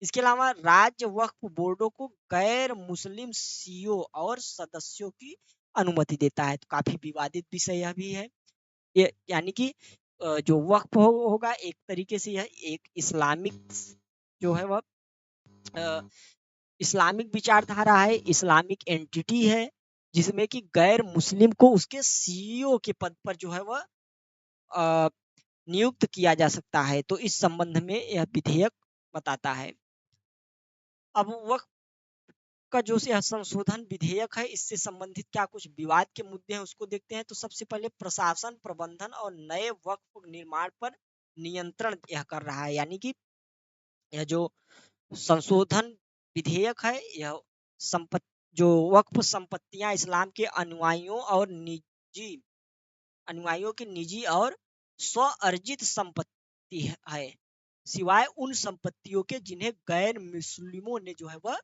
इसके अलावा राज्य वक्फ बोर्डों को गैर मुस्लिम सीईओ और सदस्यों की अनुमति देता है, तो काफी विवादित विषय यह भी है। ये यानी कि जो वक्फ होगा एक तरीके से यह एक इस्लामिक जो है वह इस्लामिक विचारधारा है, इस्लामिक एंटिटी है, जिसमें कि गैर मुस्लिम को उसके सीईओ के पद पर जो है वह नियुक्त किया जा सकता है। तो इस संबंध में यह विधेयक बताता है। अब वक्फ का जो से संशोधन विधेयक है, इससे संबंधित क्या कुछ विवाद के मुद्दे हैं उसको देखते हैं। तो सबसे पहले प्रशासन, प्रबंधन और नए वक्फ निर्माण पर नियंत्रण यह कर रहा है। यानी कि यह जो संशोधन विधेयक है, यह जो वक्फ संपत्तियां इस्लाम के अनुयायियों की निजी और स्व अर्जित संपत्ति है, सिवाय उन संपत्तियों के जिन्हें गैर मुस्लिमों ने जो है वह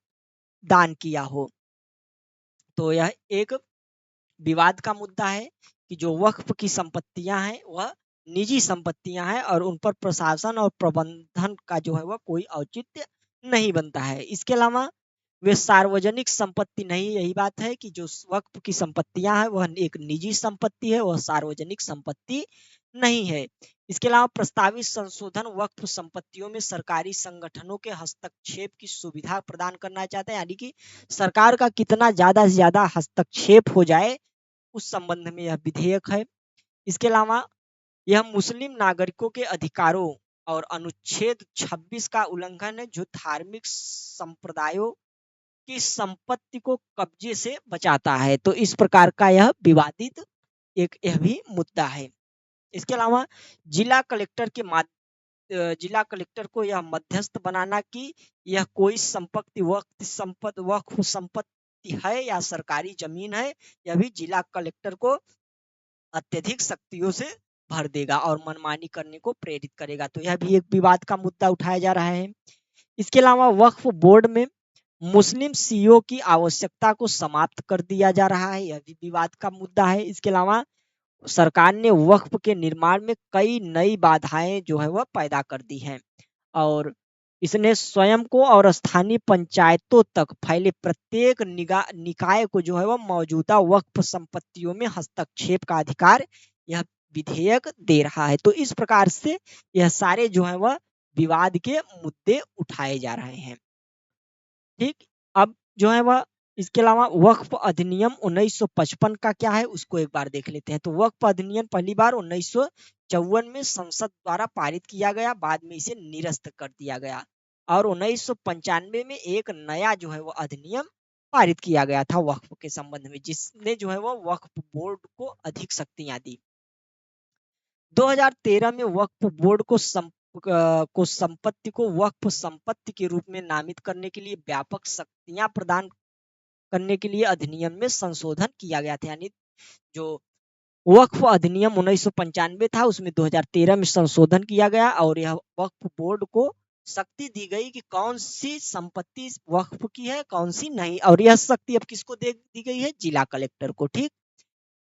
दान किया हो। तो यह एक विवाद का मुद्दा है कि जो वक्फ की संपत्तियां हैं वह निजी संपत्तियां हैं और उन पर प्रशासन और प्रबंधन का जो है वह कोई औचित्य नहीं बनता है। इसके अलावा वे सार्वजनिक संपत्ति नहीं, यही बात है कि जो वक्फ की संपत्तियां हैं वह एक निजी संपत्ति है, वह सार्वजनिक संपत्ति नहीं है। इसके अलावा प्रस्तावित संशोधन वक्फ संपत्तियों में सरकारी संगठनों के हस्तक्षेप की सुविधा प्रदान करना चाहता है। यानी कि सरकार का कितना ज्यादा से ज्यादा हस्तक्षेप हो जाए उस संबंध में यह विधेयक है। इसके अलावा यह मुस्लिम नागरिकों के अधिकारों और अनुच्छेद 26 का उल्लंघन है, जो धार्मिक संप्रदायों की संपत्ति को कब्जे से बचाता है। तो इस प्रकार का यह विवादित यह भी मुद्दा है। इसके अलावा जिला कलेक्टर को यह मध्यस्थ बनाना कि यह कोई संपत्ति वक्फ संपत्ति है या सरकारी जमीन है, यह भी जिला कलेक्टर को अत्यधिक शक्तियों से भर देगा और मनमानी करने को प्रेरित करेगा। तो यह भी एक विवाद का मुद्दा उठाया जा रहा है। इसके अलावा वक्फ बोर्ड में मुस्लिम सीईओ की आवश्यकता को समाप्त कर दिया जा रहा है, यह भी विवाद का मुद्दा है। इसके अलावा सरकार ने वक्फ के निर्माण में कई नई बाधाएं जो है वह पैदा कर दी हैं और इसने स्वयं को और स्थानीय पंचायतों तक फैले प्रत्येक निकाय को जो है वह मौजूदा वक्फ संपत्तियों में हस्तक्षेप का अधिकार यह विधेयक दे रहा है। तो इस प्रकार से यह सारे जो है वह विवाद के मुद्दे उठाए जा रहे हैं। ठीक, अब जो है वह इसके अलावा वक्फ अधिनियम 1955 का क्या है उसको एक बार देख लेते हैं। तो वक्फ अधिनियम पहली बार 1954 में संसद द्वारा पारित किया गया, बाद में इसे निरस्त कर दिया गया और 1995 में एक नया जो है वो अधिनियम पारित किया गया था वक्फ के संबंध में, जिसने जो है वो वक्फ बोर्ड को अधिक शक्तियां दी। 2013 में वक्फ बोर्ड को संपत्ति को वक्फ संपत्ति के रूप में नामित करने के लिए व्यापक शक्तियां प्रदान करने के लिए अधिनियम में संशोधन किया गया था। यानी जो वक्फ अधिनियम 1995 था उसमें 2013 में संशोधन किया गया और यह वक्फ बोर्ड को शक्ति दी गई कि कौन सी संपत्ति वक्फ की है कौन सी नहीं, और यह शक्ति अब किसको दी गई है, जिला कलेक्टर को। ठीक,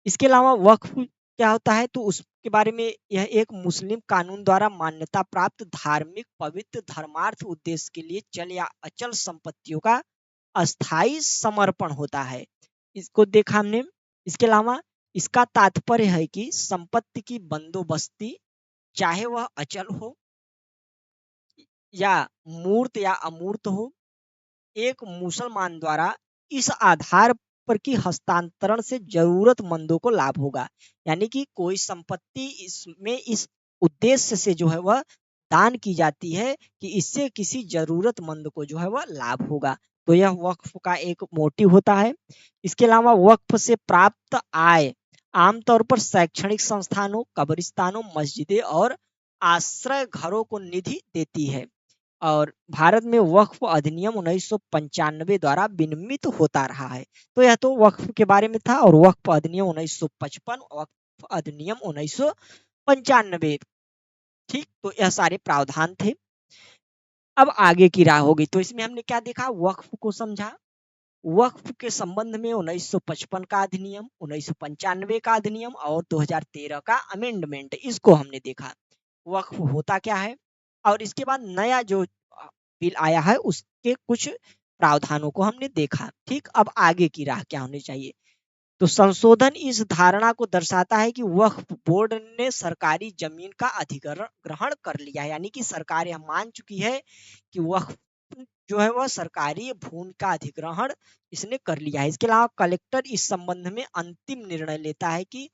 इसके अलावा वक्फ क्या होता है तो उसके बारे में यह एक मुस्लिम कानून द्वारा मान्यता प्राप्त धार्मिक पवित्र धर्मार्थ उद्देश्य के लिए चल या अचल संपत्तियों का अस्थाई समर्पण होता है, इसको देखा हमने। इसके अलावा इसका तात्पर्य है कि संपत्ति की बंदोबस्ती चाहे वह अचल हो या मूर्त या अमूर्त हो, एक मुसलमान द्वारा इस आधार पर कि हस्तांतरण से जरूरतमंदों को लाभ होगा। यानी कि कोई संपत्ति इसमें इस उद्देश्य से जो है वह दान की जाती है कि इससे किसी जरूरतमंद को जो है वह लाभ होगा। तो यह वक्फ का एक मोटिव होता है। इसके अलावा वक्फ से प्राप्त आय आमतौर पर शैक्षणिक संस्थानों, कब्रिस्तानों, मस्जिदें और आश्रय घरों को निधि देती है। और भारत में वक्फ अधिनियम 1995 द्वारा विनियमित होता रहा है। तो यह तो वक्फ के बारे में था। और वक्फ अधिनियम 1955, वक्फ अधिनियम 1995, ठीक, तो यह सारे प्रावधान थे। अब आगे की राह होगी। तो इसमें हमने क्या देखा, वक्फ को समझा, वक्फ के संबंध में 1955 का अधिनियम, 1995 का अधिनियम और 2013 का अमेंडमेंट, इसको हमने देखा। वक्फ होता क्या है, और इसके बाद नया जो बिल आया है उसके कुछ प्रावधानों को हमने देखा। ठीक, अब आगे की राह क्या होनी चाहिए। तो संशोधन इस धारणा को दर्शाता है कि वक्फ बोर्ड ने सरकारी जमीन का अधिग्रहण ग्रहण कर लिया है। यानी कि सरकार यह मान चुकी है कि वक्फ जो है वह सरकारी भूमि का अधिग्रहण इसने कर लिया है। इसके अलावा कलेक्टर इस संबंध में अंतिम निर्णय लेता है कि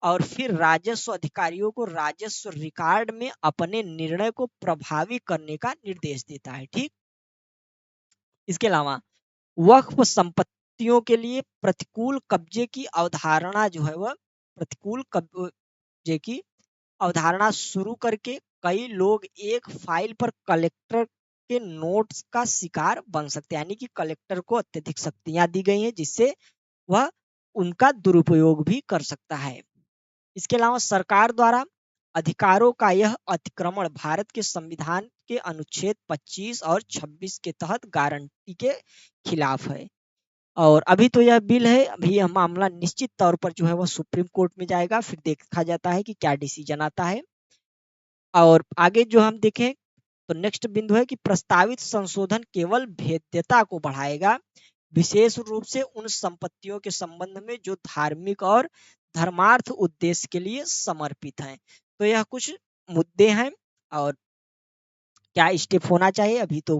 और फिर राजस्व अधिकारियों को राजस्व रिकॉर्ड में अपने निर्णय को प्रभावी करने का निर्देश देता है। ठीक, इसके अलावा वक्फ संपत्तियों के लिए प्रतिकूल कब्जे की अवधारणा जो है वह प्रतिकूल कब्जे की अवधारणा शुरू करके कई लोग एक फाइल पर कलेक्टर के नोट्स का शिकार बन सकते हैं। यानी कि कलेक्टर को अत्यधिक शक्तियां दी गई हैं जिससे वह उनका दुरुपयोग भी कर सकता है। इसके अलावा सरकार द्वारा अधिकारों का यह अतिक्रमण भारत के संविधान के अनुच्छेद 25 और 26 के तहत गारंटी के खिलाफ है। और अभी तो यह बिल है, अभी यह मामला निश्चित तौर पर जो है वह सुप्रीम कोर्ट में जाएगा, फिर देखा जाता है कि क्या डिसीजन आता है। और आगे जो हम देखें तो नेक्स्ट बिंदु है कि प्रस्तावित संशोधन केवल भेद्यता को बढ़ाएगा, विशेष रूप से उन संपत्तियों के संबंध में जो धार्मिक और धर्मार्थ उद्देश्य के लिए समर्पित हैं। तो यह कुछ मुद्दे हैं और क्या स्टेप होना चाहिए। अभी तो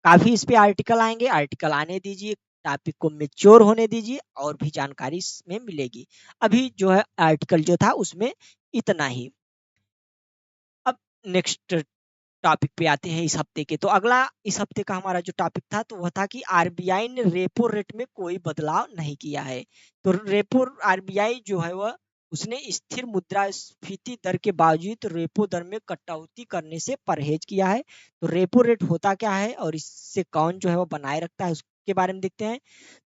काफी इस पे आर्टिकल आएंगे, आर्टिकल आने दीजिए, टॉपिक को मेच्योर होने दीजिए और भी जानकारी इसमें मिलेगी। अभी जो है आर्टिकल जो था उसमें इतना ही। अब नेक्स्ट टॉपिक पे आते हैं इस हफ्ते के। तो अगला इस हफ्ते का हमारा जो टॉपिक था तो वह था कि आरबीआई ने रेपो रेट में कोई बदलाव नहीं किया है। तो रेपो आरबीआई जो है वह उसने स्थिर मुद्रास्फीति दर के बावजूद रेपो दर में कटौती करने से परहेज किया है। तो रेपो रेट होता क्या है और इससे कौन जो है वह बनाए रखता है उसके बारे में देखते हैं।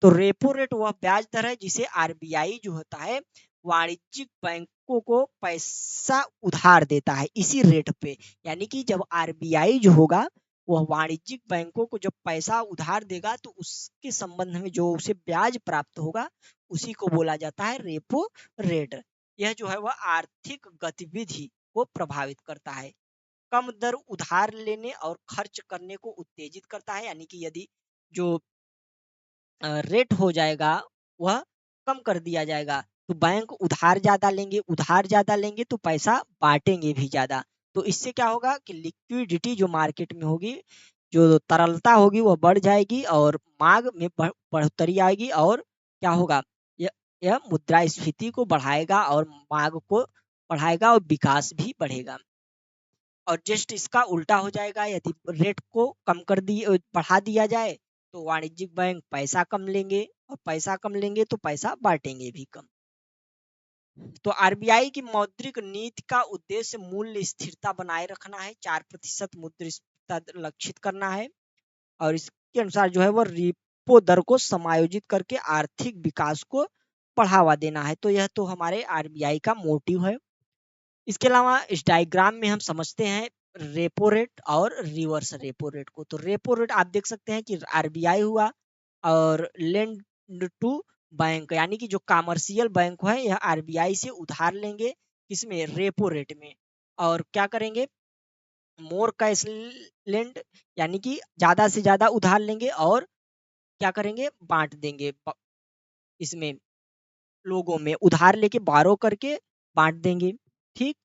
तो रेपो रेट वह ब्याज दर है जिसे आरबीआई जो होता है वाणिज्यिक बैंकों को पैसा उधार देता है इसी रेट पे। यानी कि जब आरबीआई जो होगा वह वाणिज्यिक बैंकों को जब पैसा उधार देगा तो उसके संबंध में जो उसे ब्याज प्राप्त होगा उसी को बोला जाता है रेपो रेट। यह जो है वह आर्थिक गतिविधि को प्रभावित करता है, कम दर उधार लेने और खर्च करने को उत्तेजित करता है। यानी कि यदि जो रेट हो जाएगा वह कम कर दिया जाएगा तो बैंक उधार ज्यादा लेंगे तो पैसा बांटेंगे भी ज्यादा। तो इससे क्या होगा कि लिक्विडिटी जो मार्केट में होगी, जो तरलता होगी वह बढ़ जाएगी और मांग में बढ़ोतरी आएगी। और क्या होगा, यह मुद्रास्फीति को बढ़ाएगा और मांग को बढ़ाएगा और विकास भी बढ़ेगा। और जस्ट इसका उल्टा हो जाएगा, यदि रेट को कम कर दिए बढ़ा दिया जाए तो वाणिज्यिक बैंक पैसा कम लेंगे और पैसा कम लेंगे तो पैसा बांटेंगे भी कम। तो आरबीआई की मौद्रिक नीति का उद्देश्य मूल्य स्थिरता बनाए रखना है, 4% मुद्रा लक्षित करना है और इसके अनुसार जो है वो रेपो दर को समायोजित करके आर्थिक विकास को बढ़ावा देना है। तो यह तो हमारे आरबीआई का मोटिव है। इसके अलावा इस डायग्राम में हम समझते हैं रेपो रेट और रिवर्स रेपो रेट को। तो रेपो रेट आप देख सकते हैं कि आरबीआई हुआ और लेंड टू बैंक, यानी कि जो कमर्शियल बैंक है यह आरबीआई से उधार लेंगे किसमें, रेपो रेट में, और क्या करेंगे मोर कैश लेंड, यानी कि ज्यादा से ज्यादा उधार लेंगे और क्या करेंगे बांट देंगे इसमें लोगों में, उधार लेके बारो करके बांट देंगे। ठीक,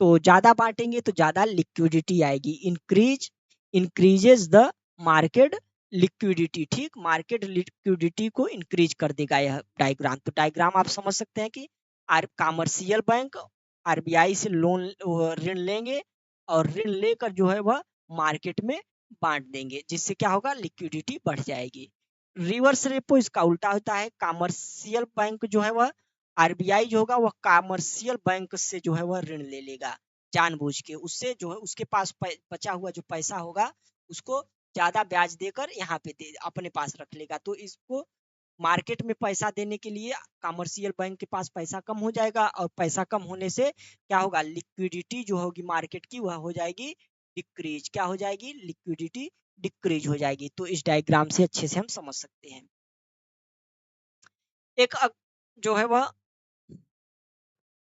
तो ज्यादा बांटेंगे तो ज्यादा लिक्विडिटी आएगी, इंक्रीजेस द मार्केट लिक्विडिटी, ठीक, मार्केट लिक्विडिटी को इंक्रीज कर देगा यह डायग्राम। तो डायग्राम आप समझ सकते हैं कि कमर्शियल बैंक आरबीआई से लोन ऋण लेंगे और ऋण लेकर जो है वह मार्केट में बांट देंगे, जिससे क्या होगा, लिक्विडिटी बढ़ जाएगी। रिवर्स रेपो इसका उल्टा होता है। कमर्शियल बैंक जो है वह आरबीआई जो होगा वह कमर्शियल बैंक से जो है वह ऋण ले लेगा जानबूझ के, उससे जो है उसके पास बचा हुआ जो पैसा होगा उसको ज्यादा ब्याज देकर यहाँ पे दे अपने पास रख लेगा। तो इसको मार्केट में पैसा देने के लिए कमर्शियल बैंक के पास पैसा कम हो जाएगा, और पैसा कम होने से क्या होगा, लिक्विडिटी जो होगी मार्केट की वह हो जाएगी डिक्रीज। क्या हो जाएगी, लिक्विडिटी डिक्रीज हो जाएगी। तो इस डायग्राम से अच्छे से हम समझ सकते हैं। एक जो है वह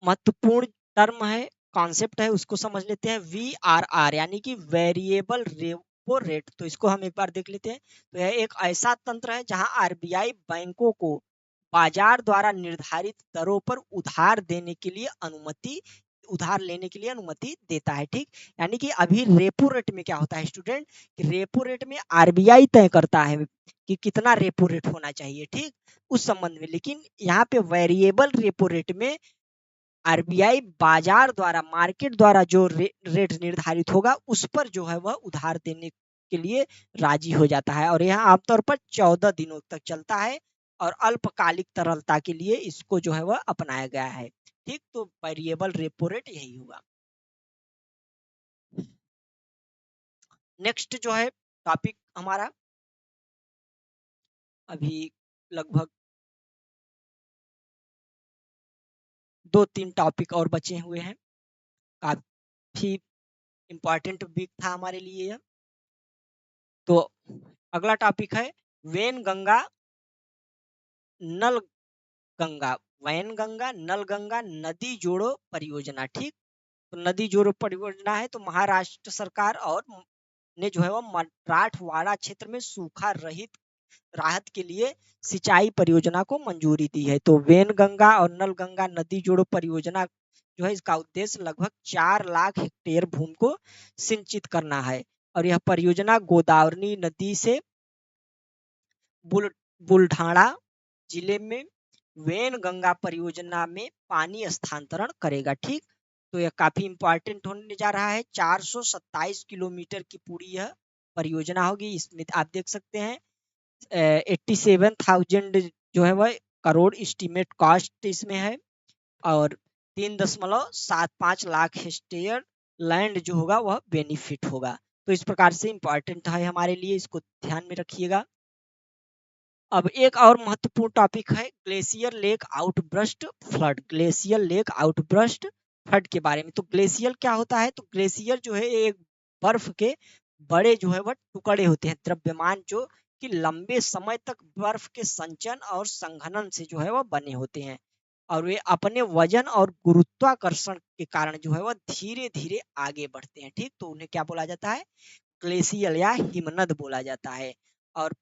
महत्वपूर्ण टर्म है, कॉन्सेप्ट है, उसको समझ लेते हैं। VRR यानी कि वेरिएबल रेपो रेट। तो इसको हम एक बार देख लेते हैं। तो यह एक ऐसा तंत्र है जहां आरबीआई बैंकों को बाजार द्वारा निर्धारित दरों पर उधार लेने के लिए अनुमति देता है, ठीक। यानी कि अभी रेपो रेट में क्या होता है स्टूडेंट, कि रेपो रेट में आरबीआई तय करता है कि कितना रेपो रेट होना चाहिए, ठीक, उस संबंध में। लेकिन यहाँ पे वेरिएबल रेपो रेट में आरबीआई बाजार द्वारा, मार्केट द्वारा जो रेट निर्धारित होगा उस पर जो है वह उधार देने के लिए राजी हो जाता है, और यह आमतौर पर 14 दिनों तक चलता है, और अल्पकालिक तरलता के लिए इसको जो है वह अपनाया गया है, ठीक। तो वेरिएबल रेपो रेट यही होगा। नेक्स्ट जो है टॉपिक हमारा, अभी लगभग 2-3 टॉपिक और बचे हुए हैं। काफी इंपॉर्टेंट वीक था हमारे लिए यह। तो अगला टॉपिक है Wainganga Nalganga, Wainganga Nalganga नदी जोड़ो परियोजना, ठीक। तो नदी जोड़ो परियोजना है, तो महाराष्ट्र सरकार और ने जो है वो मराठवाड़ा क्षेत्र में सूखा रहित राहत के लिए सिंचाई परियोजना को मंजूरी दी है। तो वेन गंगा और नल गंगा नदी जोड़ो परियोजना जो है, इसका उद्देश्य लगभग 4 लाख हेक्टेयर भूमि को सिंचित करना है, और यह परियोजना गोदावरी नदी से बुलढाणा जिले में वेन गंगा परियोजना में पानी स्थानांतरण करेगा, ठीक। तो यह काफी इंपॉर्टेंट होने जा रहा है। 427 किलोमीटर की पूरी यह परियोजना होगी। इसमें आप देख सकते हैं 87,000 जो है वह करोड़ एस्टीमेट कॉस्ट इसमें है, और 3.75 लाख हेक्टेयर लैंड जो होगा वह बेनिफिट होगा। तो इस प्रकार से इंपॉर्टेंट है हमारे लिए, इसको ध्यान में रखिएगा। अब एक और महत्वपूर्ण टॉपिक है glacier lake outburst flood. Glacier lake outburst flood के बारे में। तो ग्लेशियर क्या होता है, तो ग्लेशियर जो है एक बर्फ के बड़े जो है वह टुकड़े होते हैं, द्रव्यमान, जो कि लंबे समय तक बर्फ के संचन और संघनन से जो है वह बने होते हैं, और वे अपने वजन और गुरुत्वाकर्षण के कारण जो है वह धीरे धीरे आगे बढ़ते हैं, ठीक। तो उन्हें क्या बोला जाता है, ग्लेशियर या हिमनद बोला जाता है। और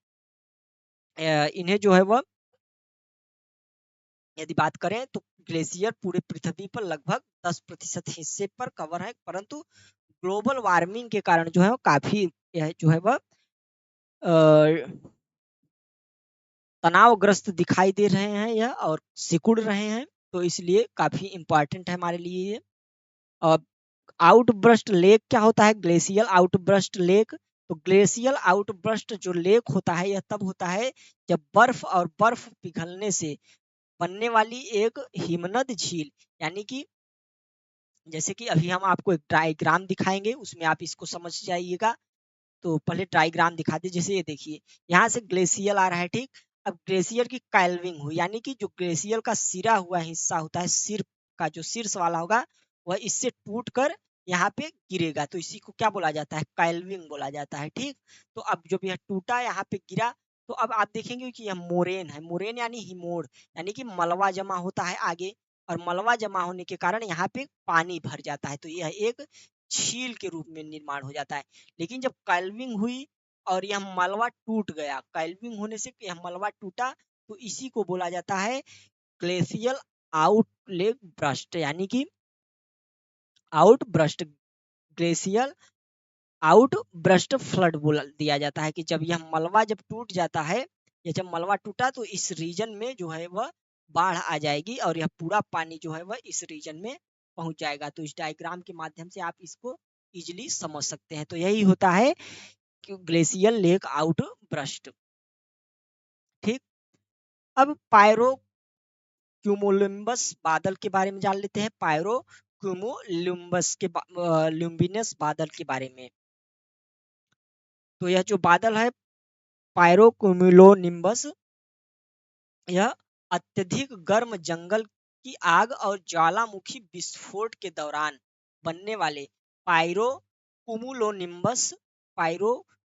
इन्हें जो है वह यदि बात करें तो ग्लेशियर पूरे पृथ्वी पर लगभग 10% हिस्से पर कवर है, परंतु ग्लोबल वार्मिंग के कारण जो है वो काफी जो है वह तनावग्रस्त दिखाई दे रहे हैं यह, और सिकुड़ रहे हैं। तो इसलिए काफी इंपॉर्टेंट है हमारे लिए ये। और आउटबर्स्ट लेक क्या होता है, ग्लेशियल आउटबर्स्ट लेक। तो ग्लेशियल आउटबर्स्ट जो लेक होता है यह तब होता है जब बर्फ पिघलने से बनने वाली एक हिमनद झील, यानी कि जैसे कि अभी हम आपको एक डायग्राम दिखाएंगे, उसमें आप इसको समझ जाइएगा। तो पहले डायग्राम दिखा दे, जैसे ये देखिए यहाँ से ग्लेशियर आ रहा है, ठीक। अब ग्लेशियर की कैल्विंग हुई, यानी कि जो ग्लेशियर का सिरा हुआ हिस्सा होता है, सिर का जो शीर्ष वाला होगा वह इससे टूट कर यहाँ पे गिरेगा, तो इसी को क्या बोला जाता है, कैल्विंग बोला जाता है, ठीक। तो अब जब यह टूटा यहाँ पे गिरा, तो अब आप देखेंगे कि यह मोरेन है। मोरेन यानी हिमोड़, यानी कि मलबा जमा होता है आगे, और मलबा जमा होने के कारण यहाँ पे पानी भर जाता है, तो यह एक झील के रूप में निर्माण हो जाता है। लेकिन जब कैल्विंग हुई और यह मलबा टूट गया, कैल्विंग होने से यह मलबा टूटा, तो इसी को बोला जाता है ग्लेशियल आउटलेट ब्रस्ट, यानी कि out burst glacial out burst flood बोल दिया जाता है कि जब यह मलबा जब टूट जाता है या जब मलबा टूटा तो इस रीजन में जो है वह बाढ़ आ जाएगी और यह पूरा पानी जो है वह इस रीजन में पहुंच जाएगा। तो इस डायग्राम के माध्यम से आप इसको इजिली समझ सकते हैं। तो यही होता है कि ग्लेशियल लेक आउट ब्रस्ट। ठीक, अब पायरो क्यूमुलुम्बस बादल के बारे में जान लेते हैं। पायरो क्यूमुलुम्बस के ल्यूमिनस बादल के बारे में। तो यह जो बादल है पायरो क्यूमुलोनिम्बस, यह अत्यधिक गर्म जंगल की आग और ज्वालामुखी विस्फोट के दौरान बनने वाले पायरो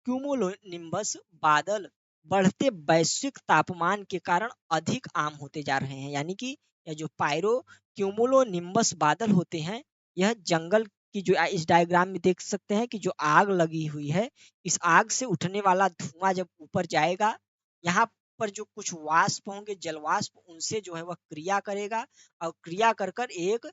क्यूमुलोनिम्बस बादल बढ़ते वैश्विक तापमान के कारण अधिक आम होते जा रहे हैं। यानी कि यह जो पायरो क्यूमुलोनिम्बस बादल होते हैं, यह जंगल की जो इस डायग्राम में देख सकते हैं कि जो आग लगी हुई है, इस आग से उठने वाला धुआं जब ऊपर जाएगा, यहाँ पर जो कुछ वाष्प होंगे, जल वाष्प, उनसे जो है वह क्रिया करेगा और क्रिया कर कर एक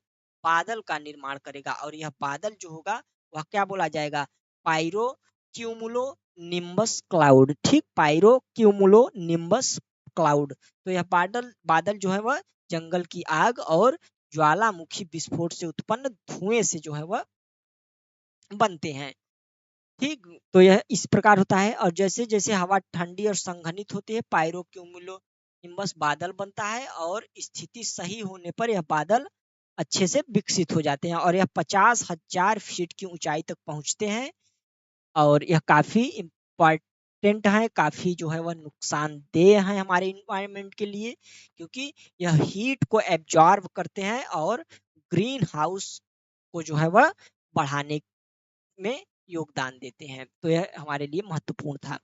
बादल का निर्माण करेगा। और यह बादल जो होगा वह क्या बोला जाएगा? Pyrocumulonimbus cloud. ठीक, पायरो क्यूमुलो निम्बस क्लाउड। तो यह बादल बादल जो है वह जंगल की आग और ज्वालामुखी विस्फोट से उत्पन्न धुएं से जो है वह बनते हैं। ठीक, तो यह इस प्रकार होता है। और जैसे जैसे हवा ठंडी और संघनित होती है, पायरोक्यूमुलोनिम्बस बादल बनता है और स्थिति सही होने पर यह बादल अच्छे से विकसित हो जाते हैं और यह 50,000 फीट की ऊंचाई तक पहुंचते हैं। और यह काफी इम्पोर्टेंट है, काफी जो है वह नुकसानदेह है हमारे इन्वायरमेंट के लिए, क्योंकि यह हीट को एब्जॉर्ब करते हैं और ग्रीन हाउस को जो है वह बढ़ाने में योगदान देते हैं। तो यह हमारे लिए महत्वपूर्ण था।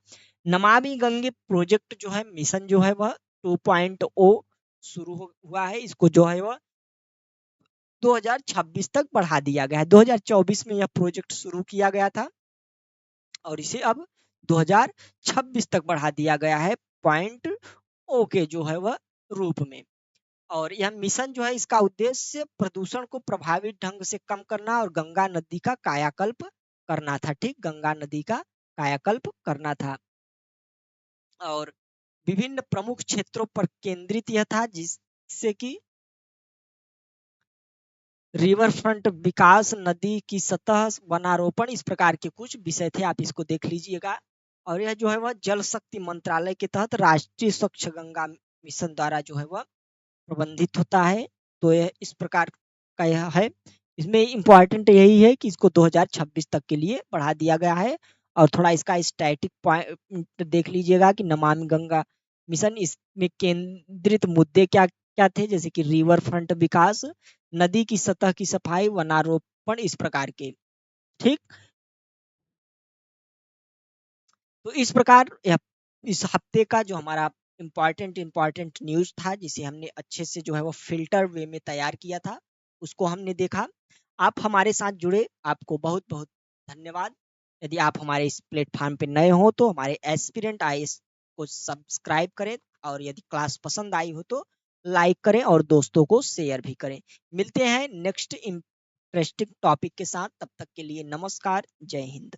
नमामि गंगे प्रोजेक्ट जो है, मिशन जो है वह 2.0 शुरू हुआ है। इसको जो है वह 2026 तक बढ़ा दिया गया है। 2024 में यह प्रोजेक्ट शुरू किया गया था और इसे अब 2026 तक बढ़ा दिया गया है पॉइंट ओ के जो है वह रूप में। और यह मिशन जो है, इसका उद्देश्य प्रदूषण को प्रभावी ढंग से कम करना और गंगा नदी का कायाकल्प करना था। ठीक, गंगा नदी का कायाकल्प करना था। और विभिन्न प्रमुख क्षेत्रों पर केंद्रित यह था, जिससे कि रिवर फ्रंट विकास, नदी की सतह, वनारोपण, इस प्रकार के कुछ विषय थे। आप इसको देख लीजिएगा। और यह जो है वह जल शक्ति मंत्रालय के तहत राष्ट्रीय स्वच्छ गंगा मिशन द्वारा जो है वह प्रबंधित होता है। तो यह इस प्रकार का यह है। इसमें इम्पोर्टेंट यही है कि इसको 2026 तक के लिए बढ़ा दिया गया है। और थोड़ा इसका स्टैटिक पॉइंट देख लीजिएगा कि नमामि गंगा मिशन, इसमें केंद्रित मुद्दे क्या क्या थे, जैसे कि रिवर फ्रंट विकास, नदी की सतह की सफाई, वनारोपण, इस प्रकार के। ठीक, तो इस प्रकार इस हफ्ते का जो हमारा इम्पोर्टेंट न्यूज था, जिसे हमने अच्छे से जो है वो फिल्टर वे में तैयार किया था, उसको हमने देखा। आप हमारे साथ जुड़े, आपको बहुत बहुत धन्यवाद। यदि आप हमारे इस प्लेटफॉर्म पे नए हो तो हमारे एस्पिरेंट आईएएस को सब्सक्राइब करें, और यदि क्लास पसंद आई हो तो लाइक करें और दोस्तों को शेयर भी करें। मिलते हैं नेक्स्ट इंटरेस्टिंग टॉपिक के साथ, तब तक के लिए नमस्कार, जय हिंद।